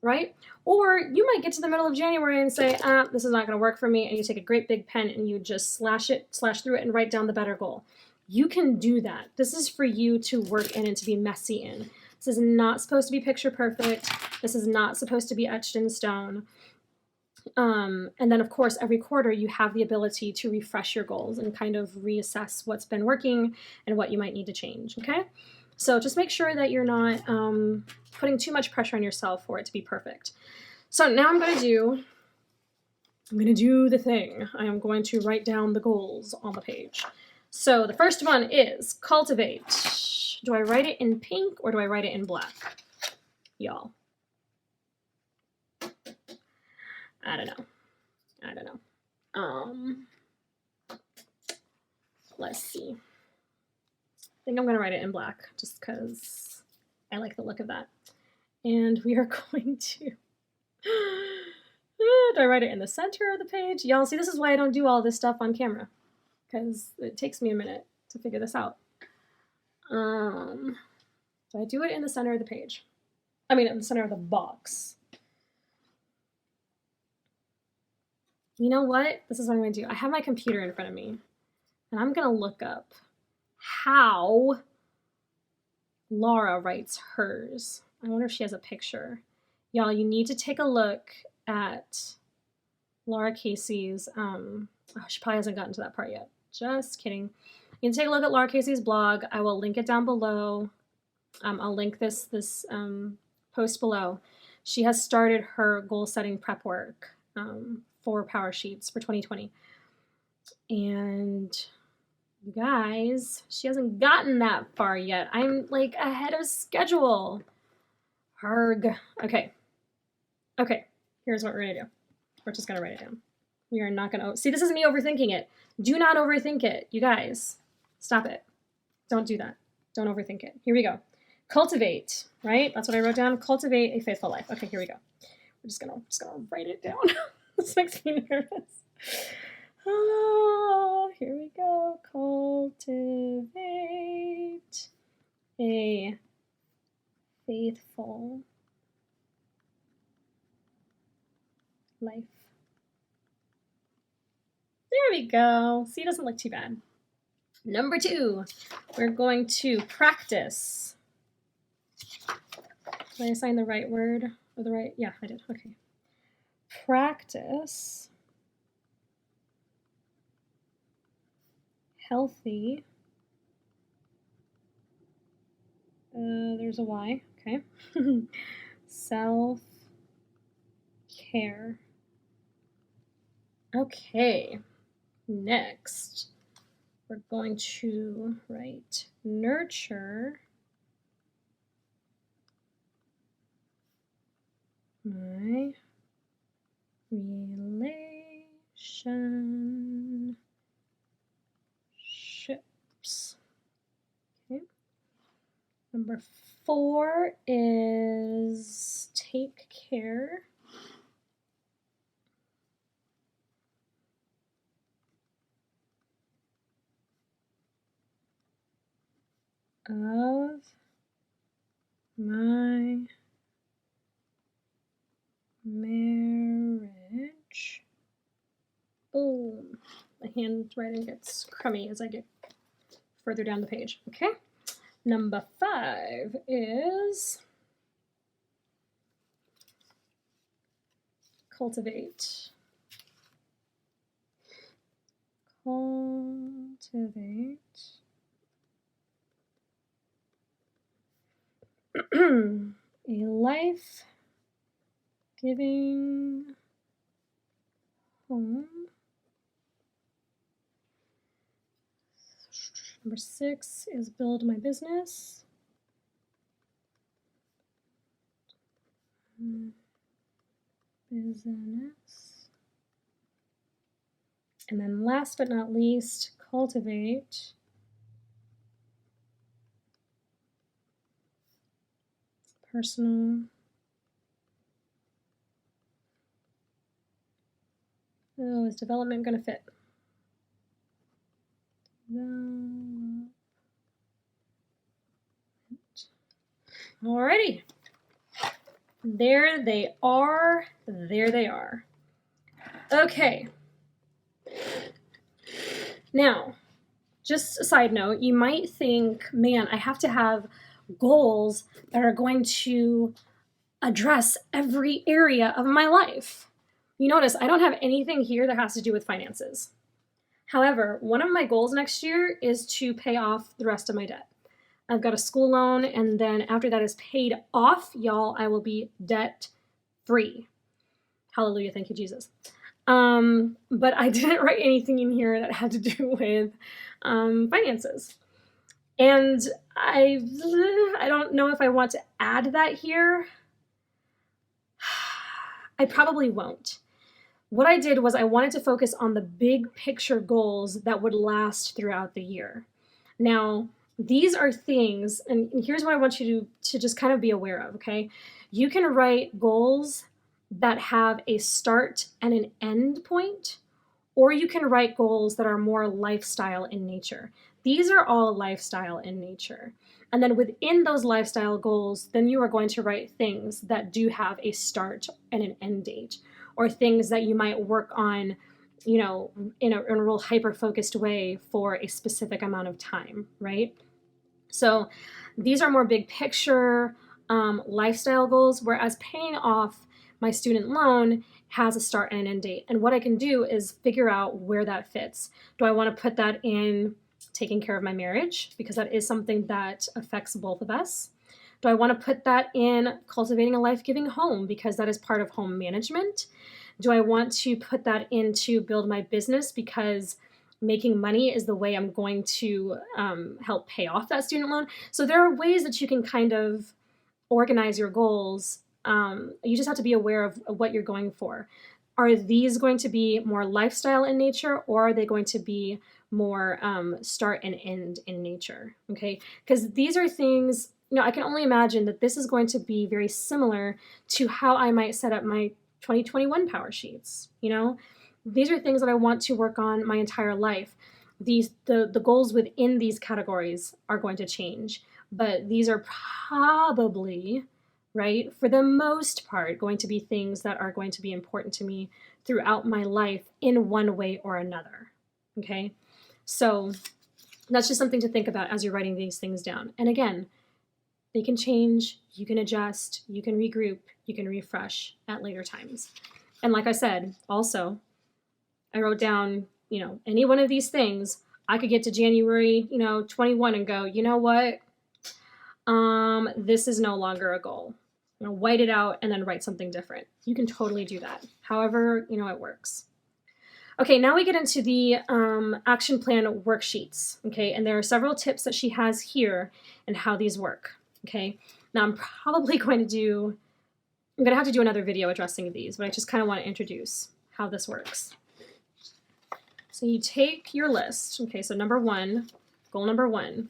Speaker 1: right? Or you might get to the middle of January and say, this is not going to work for me, and you take a great big pen and you just slash through it and write down the better goal. You can do that. This is for you to work in and to be messy in. This is not supposed to be picture perfect. This is not supposed to be etched in stone. And then, of course, every quarter you have the ability to refresh your goals and kind of reassess what's been working and what you might need to change, okay? So just make sure that you're not putting too much pressure on yourself for it to be perfect. So now I'm going to do the thing. I am going to write down the goals on the page. So the first one is cultivate. Do I write it in pink or do I write it in black? Y'all. I don't know. Let's see. I think I'm going to write it in black just because I like the look of that. And we are going to... do I write it in the center of the page? Y'all see, this is why I don't do all this stuff on camera, because it takes me a minute to figure this out. So I do it in the center of the page. I mean, in the center of the box. You know what? This is what I'm going to do. I have my computer in front of me, and I'm going to look up how Laura writes hers. I wonder if she has a picture. Y'all, you need to take a look at Laura Casey's, she probably hasn't gotten to that part yet. Just kidding. You can take a look at Laura Casey's blog. I will link it down below. I'll link this post below. She has started her goal setting prep work for Powersheets for 2020. And you guys, she hasn't gotten that far yet. I'm like ahead of schedule. Arg. Okay. Here's what we're gonna do. We're just gonna write it down. We are not gonna, this is me overthinking it. Do not overthink it, you guys. Stop it. Don't do that. Don't overthink it. Here we go. Cultivate, right? That's what I wrote down. Cultivate a faithful life. Okay, here we go. I'm just gonna write it down. This makes me nervous. Oh, here we go. Cultivate a faithful life. There we go. See, it doesn't look too bad. Number 2, we're going to practice. Did I assign the right word or the right? Yeah, I did. Okay. Practice healthy. There's a Y. Okay. Self-care. Okay. Next, we're going to write nurture my relationships. Okay. Number 4 is take care of my marriage. Boom. My handwriting gets crummy as I get further down the page. Okay. Number 5 is cultivate. Cultivate a life-giving home. Number 6 is build my business. Business. And then last but not least, cultivate personal is development going to fit? Alrighty. There they are. There they are. Okay. Now, just a side note, you might think, man, I have to have goals that are going to address every area of my life. You notice I don't have anything here that has to do with finances. However, one of my goals next year is to pay off the rest of my debt. I've got a school loan, and then after that is paid off, y'all, I will be debt free. Hallelujah, thank you, Jesus. But I didn't write anything in here that had to do with finances. And I don't know if I want to add that here. I probably won't. What I did was I wanted to focus on the big picture goals that would last throughout the year. Now, these are things, and here's what I want you to just kind of be aware of, okay? You can write goals that have a start and an end point, or you can write goals that are more lifestyle in nature. These are all lifestyle in nature. And then within those lifestyle goals, then you are going to write things that do have a start and an end date, or things that you might work on, you know, in a real hyper-focused way for a specific amount of time, right? So these are more big picture lifestyle goals, whereas paying off my student loan has a start and an end date. And what I can do is figure out where that fits. Do I want to put that in taking care of my marriage? Because that is something that affects both of us. Do I want to put that in cultivating a life-giving home? Because that is part of home management. Do I want to put that into build my business? Because making money is the way I'm going to help pay off that student loan. So there are ways that you can kind of organize your goals. You just have to be aware of what you're going for. Are these going to be more lifestyle in nature, or are they going to be more start and end in nature? Okay, because these are things, I can only imagine that this is going to be very similar to how I might set up my 2021 power sheets. These are things that I want to work on my entire life. The goals within these categories are going to change, but these are probably, right, for the most part, going to be things that are going to be important to me throughout my life in one way or another. Okay, so that's just something to think about as you're writing these things down. And again, they can change, you can adjust, you can regroup, you can refresh at later times. And like I said, also, I wrote down, any one of these things. I could get to January, 21 and go, you know what? This is no longer a goal. White it out and then write something different. You can totally do that. However, it works. Okay, now we get into the action plan worksheets. Okay, and there are several tips that she has here and how these work. Okay, now I'm going to have to do another video addressing these, but I just kind of want to introduce how this works. So you take your list. Okay, so goal number one.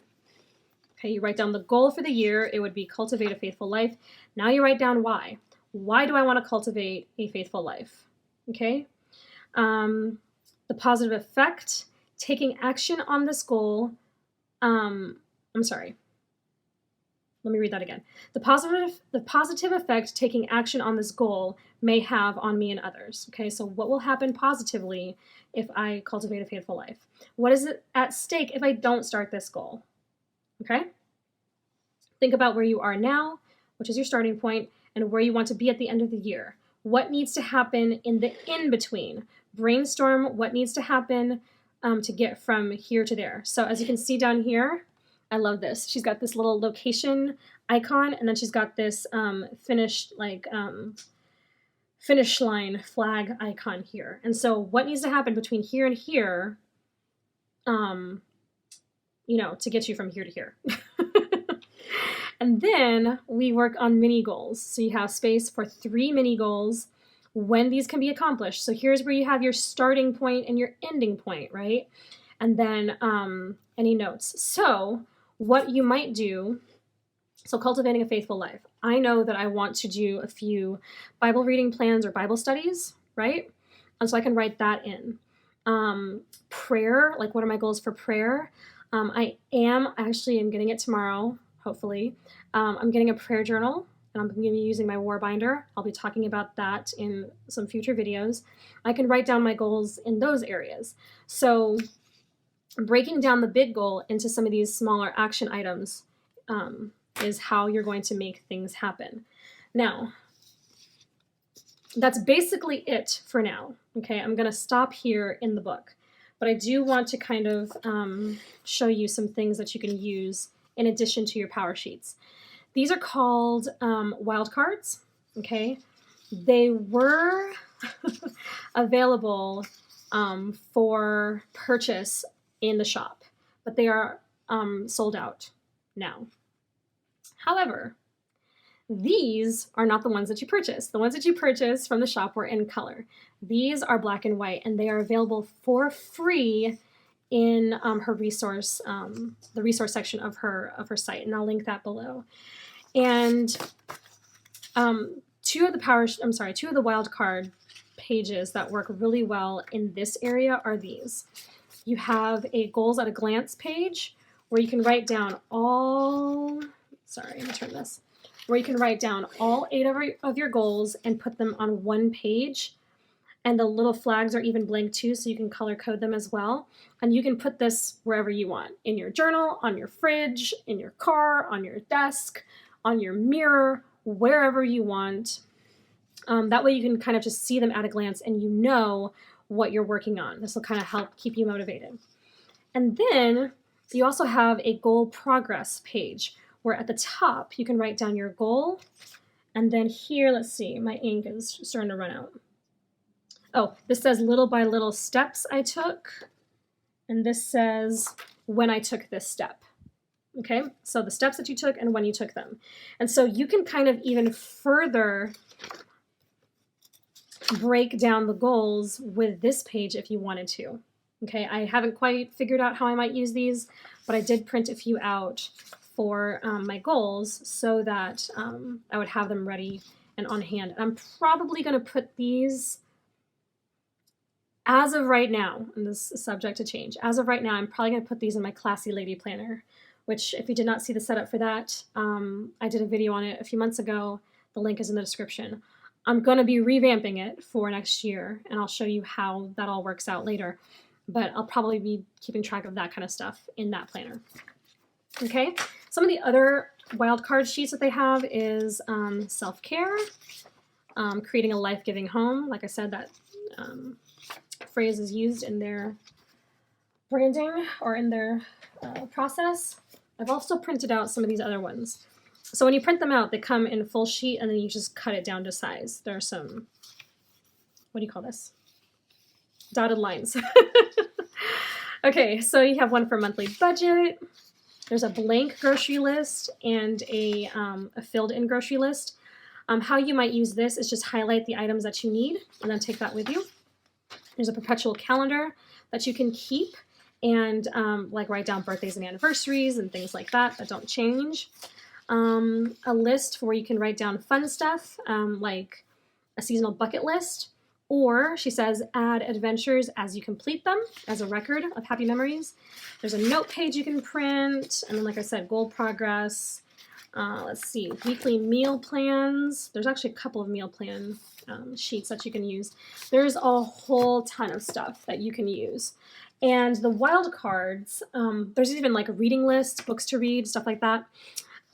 Speaker 1: Okay, you write down the goal for the year. It would be cultivate a faithful life. Now you write down why. Why do I want to cultivate a faithful life? Okay. The positive effect, taking action on this goal. Let me read that again. The positive effect taking action on this goal may have on me and others. Okay, so what will happen positively if I cultivate a faithful life? What is at stake if I don't start this goal? Okay? Think about where you are now, which is your starting point, and where you want to be at the end of the year. What needs to happen in the in-between? Brainstorm what needs to happen to get from here to there. So as you can see down here, I love this. She's got this little location icon, and then she's got this finish line flag icon here. And so what needs to happen between here and here, to get you from here to here. And then we work on mini goals. So you have space for 3 mini goals when these can be accomplished. So here's where you have your starting point and your ending point, right? And then any notes. So what you might do, so cultivating a faithful life. I know that I want to do a few Bible reading plans or Bible studies, right? And so I can write that in. Prayer, like what are my goals for prayer? I'm getting it tomorrow, hopefully. I'm getting a prayer journal, and I'm going to be using my war binder. I'll be talking about that in some future videos. I can write down my goals in those areas. So breaking down the big goal into some of these smaller action items is how you're going to make things happen. Now, that's basically it for now. Okay, I'm going to stop here in the book, but I do want to kind of show you some things that you can use in addition to your power sheets. These are called wildcards. Okay, they were available for purchase in the shop, but they are sold out now. However, these are not the ones that you purchase. The ones that you purchase from the shop were in color. These are black and white, and they are available for free in her resource, the resource section of her site, and I'll link that below. And two of the wild card pages that work really well in this area are these. You have a goals at a glance page where you can write down where you can write down all 8 of your goals and put them on one page. And the little flags are even blank too, so you can color code them as well. And you can put this wherever you want, in your journal, on your fridge, in your car, on your desk, on your mirror, wherever you want. That way you can kind of just see them at a glance and you know what you're working on. This will kind of help keep you motivated. And then you also have a goal progress page where at the top you can write down your goal. And then here, let's see, my ink is starting to run out. Oh, this says little by little steps I took. And this says when I took this step. Okay, so the steps that you took and when you took them. And so you can kind of even further break down the goals with this page if you wanted to. Okay, I haven't quite figured out how I might use these, but I did print a few out for my goals so that I would have them ready and on hand. I'm probably going to put these, as of right now, and this is subject to change, as of right now, I'm probably going to put these in my Classy Lady Planner, which if you did not see the setup for that, I did a video on it a few months ago. The link is in the description. I'm going to be revamping it for next year, and I'll show you how that all works out later. But I'll probably be keeping track of that kind of stuff in that planner. Okay, some of the other wildcard sheets that they have is self-care, creating a life-giving home. Like I said, that phrase is used in their branding or in their process. I've also printed out some of these other ones. So when you print them out, they come in full sheet and then you just cut it down to size. There are some, what do you call this? Dotted lines. Okay, so you have one for monthly budget. There's a blank grocery list and a filled-in grocery list. How you might use this is just highlight the items that you need and then take that with you. There's a perpetual calendar that you can keep and like write down birthdays and anniversaries and things like that that don't change. A list where you can write down fun stuff like a seasonal bucket list, or she says add adventures as you complete them as a record of happy memories. There's a note page you can print, and then like I said, goal progress. Let's see, weekly meal plans. There's actually a couple of meal plan sheets that you can use. There's a whole ton of stuff that you can use. And the wild cards, there's even like a reading list, books to read, stuff like that.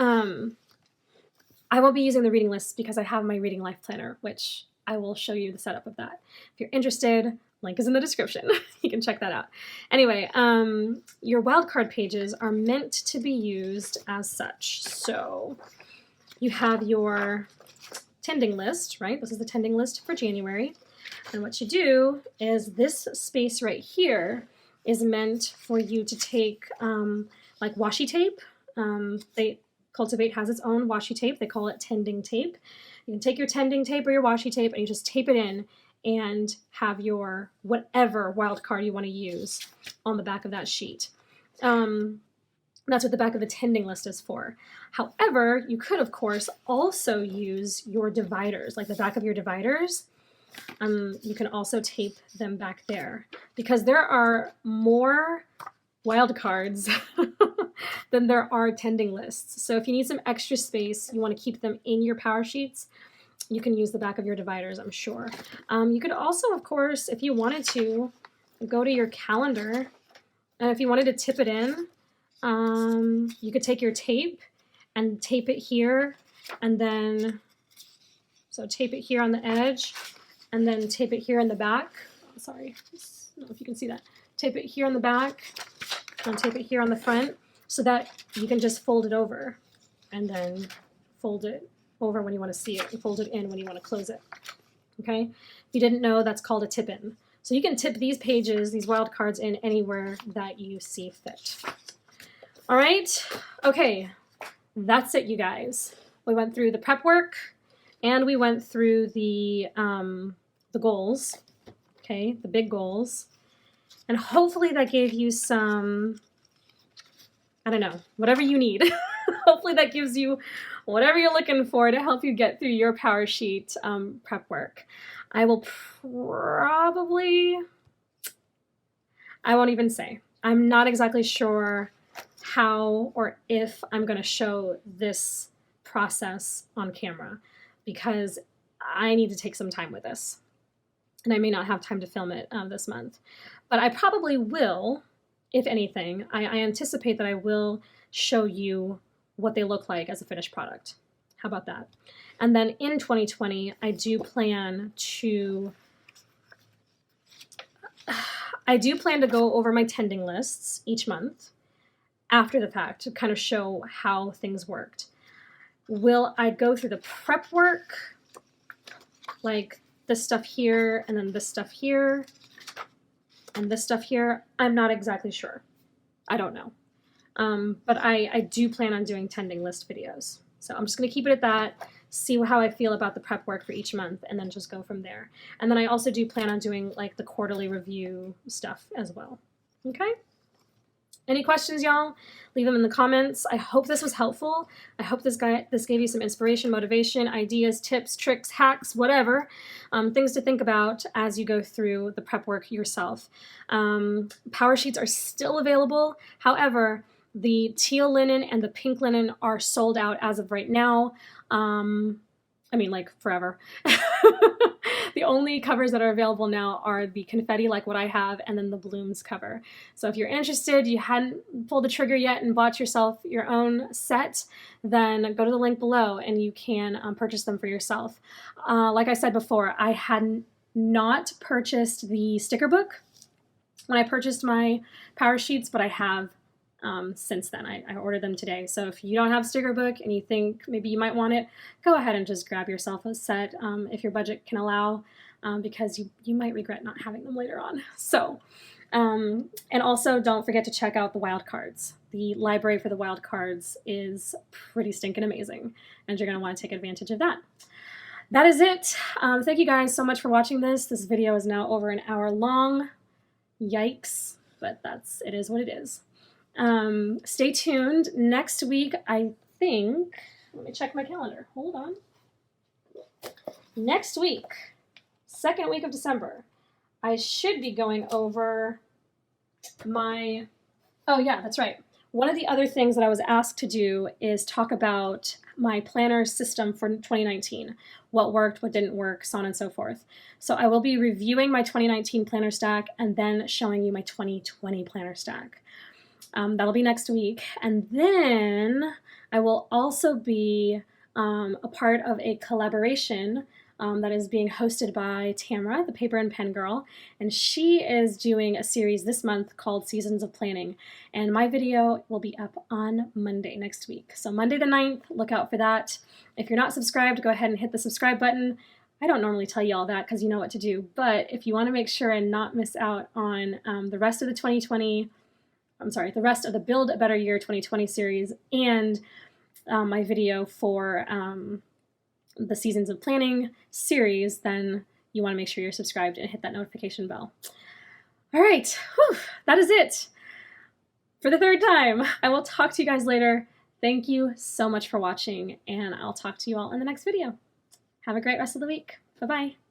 Speaker 1: I won't be using the reading list because I have my reading life planner, which I will show you the setup of that. If you're interested, link is in the description. You can check that out. Anyway, your wildcard pages are meant to be used as such. So you have your tending list, right? This is the tending list for January. And what you do is this space right here is meant for you to take like washi tape. Cultivate has its own washi tape. They call it tending tape. You can take your tending tape or your washi tape and you just tape it in and have your whatever wild card you want to use on the back of that sheet. That's what the back of the tending list is for. However, you could, of course, also use your dividers, like the back of your dividers. You can also tape them back there because there are more wild cards than there are tending lists. So if you need some extra space, you want to keep them in your power sheets, you can use the back of your dividers, I'm sure. You could also, of course, if you wanted to, go to your calendar, and if you wanted to tip it in, you could take your tape and tape it here, and then, so tape it here on the edge, and then tape it here in the back. Sorry, I don't know if you can see that. Tape it here on the back, and tape it here on the front, so that you can just fold it over, and then fold it over when you want to see it, and fold it in when you want to close it. Okay? If you didn't know, that's called a tip in. So you can tip these pages, these wild cards, in anywhere that you see fit. All right? Okay, that's it, you guys. We went through the prep work, and we went through the goals, okay, the big goals. And hopefully that gave you some, I don't know, whatever you need. Hopefully that gives you whatever you're looking for to help you get through your power sheet prep work. I will probably, I won't even say. I'm not exactly sure how or if I'm going to show this process on camera because I need to take some time with this. And I may not have time to film it this month. But I probably will, if anything. I anticipate that I will show you what they look like as a finished product. How about that? And then in 2020, I do plan to go over my tending lists each month after the fact to kind of show how things worked. Will I go through the prep work, like this stuff here, and then this stuff here, and this stuff here? I'm not exactly sure. I don't know. But I do plan on doing tending list videos. So I'm just going to keep it at that. see how I feel about the prep work for each month, and then just go from there. And then I also do plan on doing like the quarterly review stuff as well. Okay? Any questions, y'all? Leave them in the comments. I hope this was helpful. I hope this gave you some inspiration, motivation, ideas, tips, tricks, hacks, whatever, things to think about as you go through the prep work yourself. Powersheets are still available. However, the teal linen and the pink linen are sold out as of right now. I mean, like forever. The only covers that are available now are the confetti, like what I have, and then the blooms cover. So if you're interested, you hadn't pulled the trigger yet and bought yourself your own set, then go to the link below and you can purchase them for yourself. Like I said before, I had not purchased the sticker book when I purchased my Powersheets, but I have since then. I ordered them today. So if you don't have a sticker book and you think maybe you might want it, go ahead and just grab yourself a set if your budget can allow, because you might regret not having them later on. So, and also don't forget to check out the wildcards. The library for the wildcards is pretty stinking amazing, and you're going to want to take advantage of that. That is it. Thank you guys so much for watching this. This video is now over an hour long. Yikes, but it is what it is. Stay tuned. Next week, I think, let me check my calendar. Hold on. Next week, second week of December, I should be going over my, oh yeah, that's right. One of the other things that I was asked to do is talk about my planner system for 2019. What worked, what didn't work, so on and so forth. So I will be reviewing my 2019 planner stack and then showing you my 2020 planner stack. That'll be next week. And then I will also be a part of a collaboration that is being hosted by Tamara, the Paper and Pen Girl, and she is doing a series this month called Seasons of Planning, and my video will be up on Monday next week. So Monday the 9th, look out for that. If you're not subscribed, go ahead and hit the subscribe button. I don't normally tell you all that because you know what to do, but if you want to make sure and not miss out on the rest of the the rest of the Build a Better Year 2020 series and my video for the Seasons of Planning series, then you want to make sure you're subscribed and hit that notification bell. All right, whew, that is it for the third time. I will talk to you guys later. Thank you so much for watching, and I'll talk to you all in the next video. Have a great rest of the week. Bye-bye.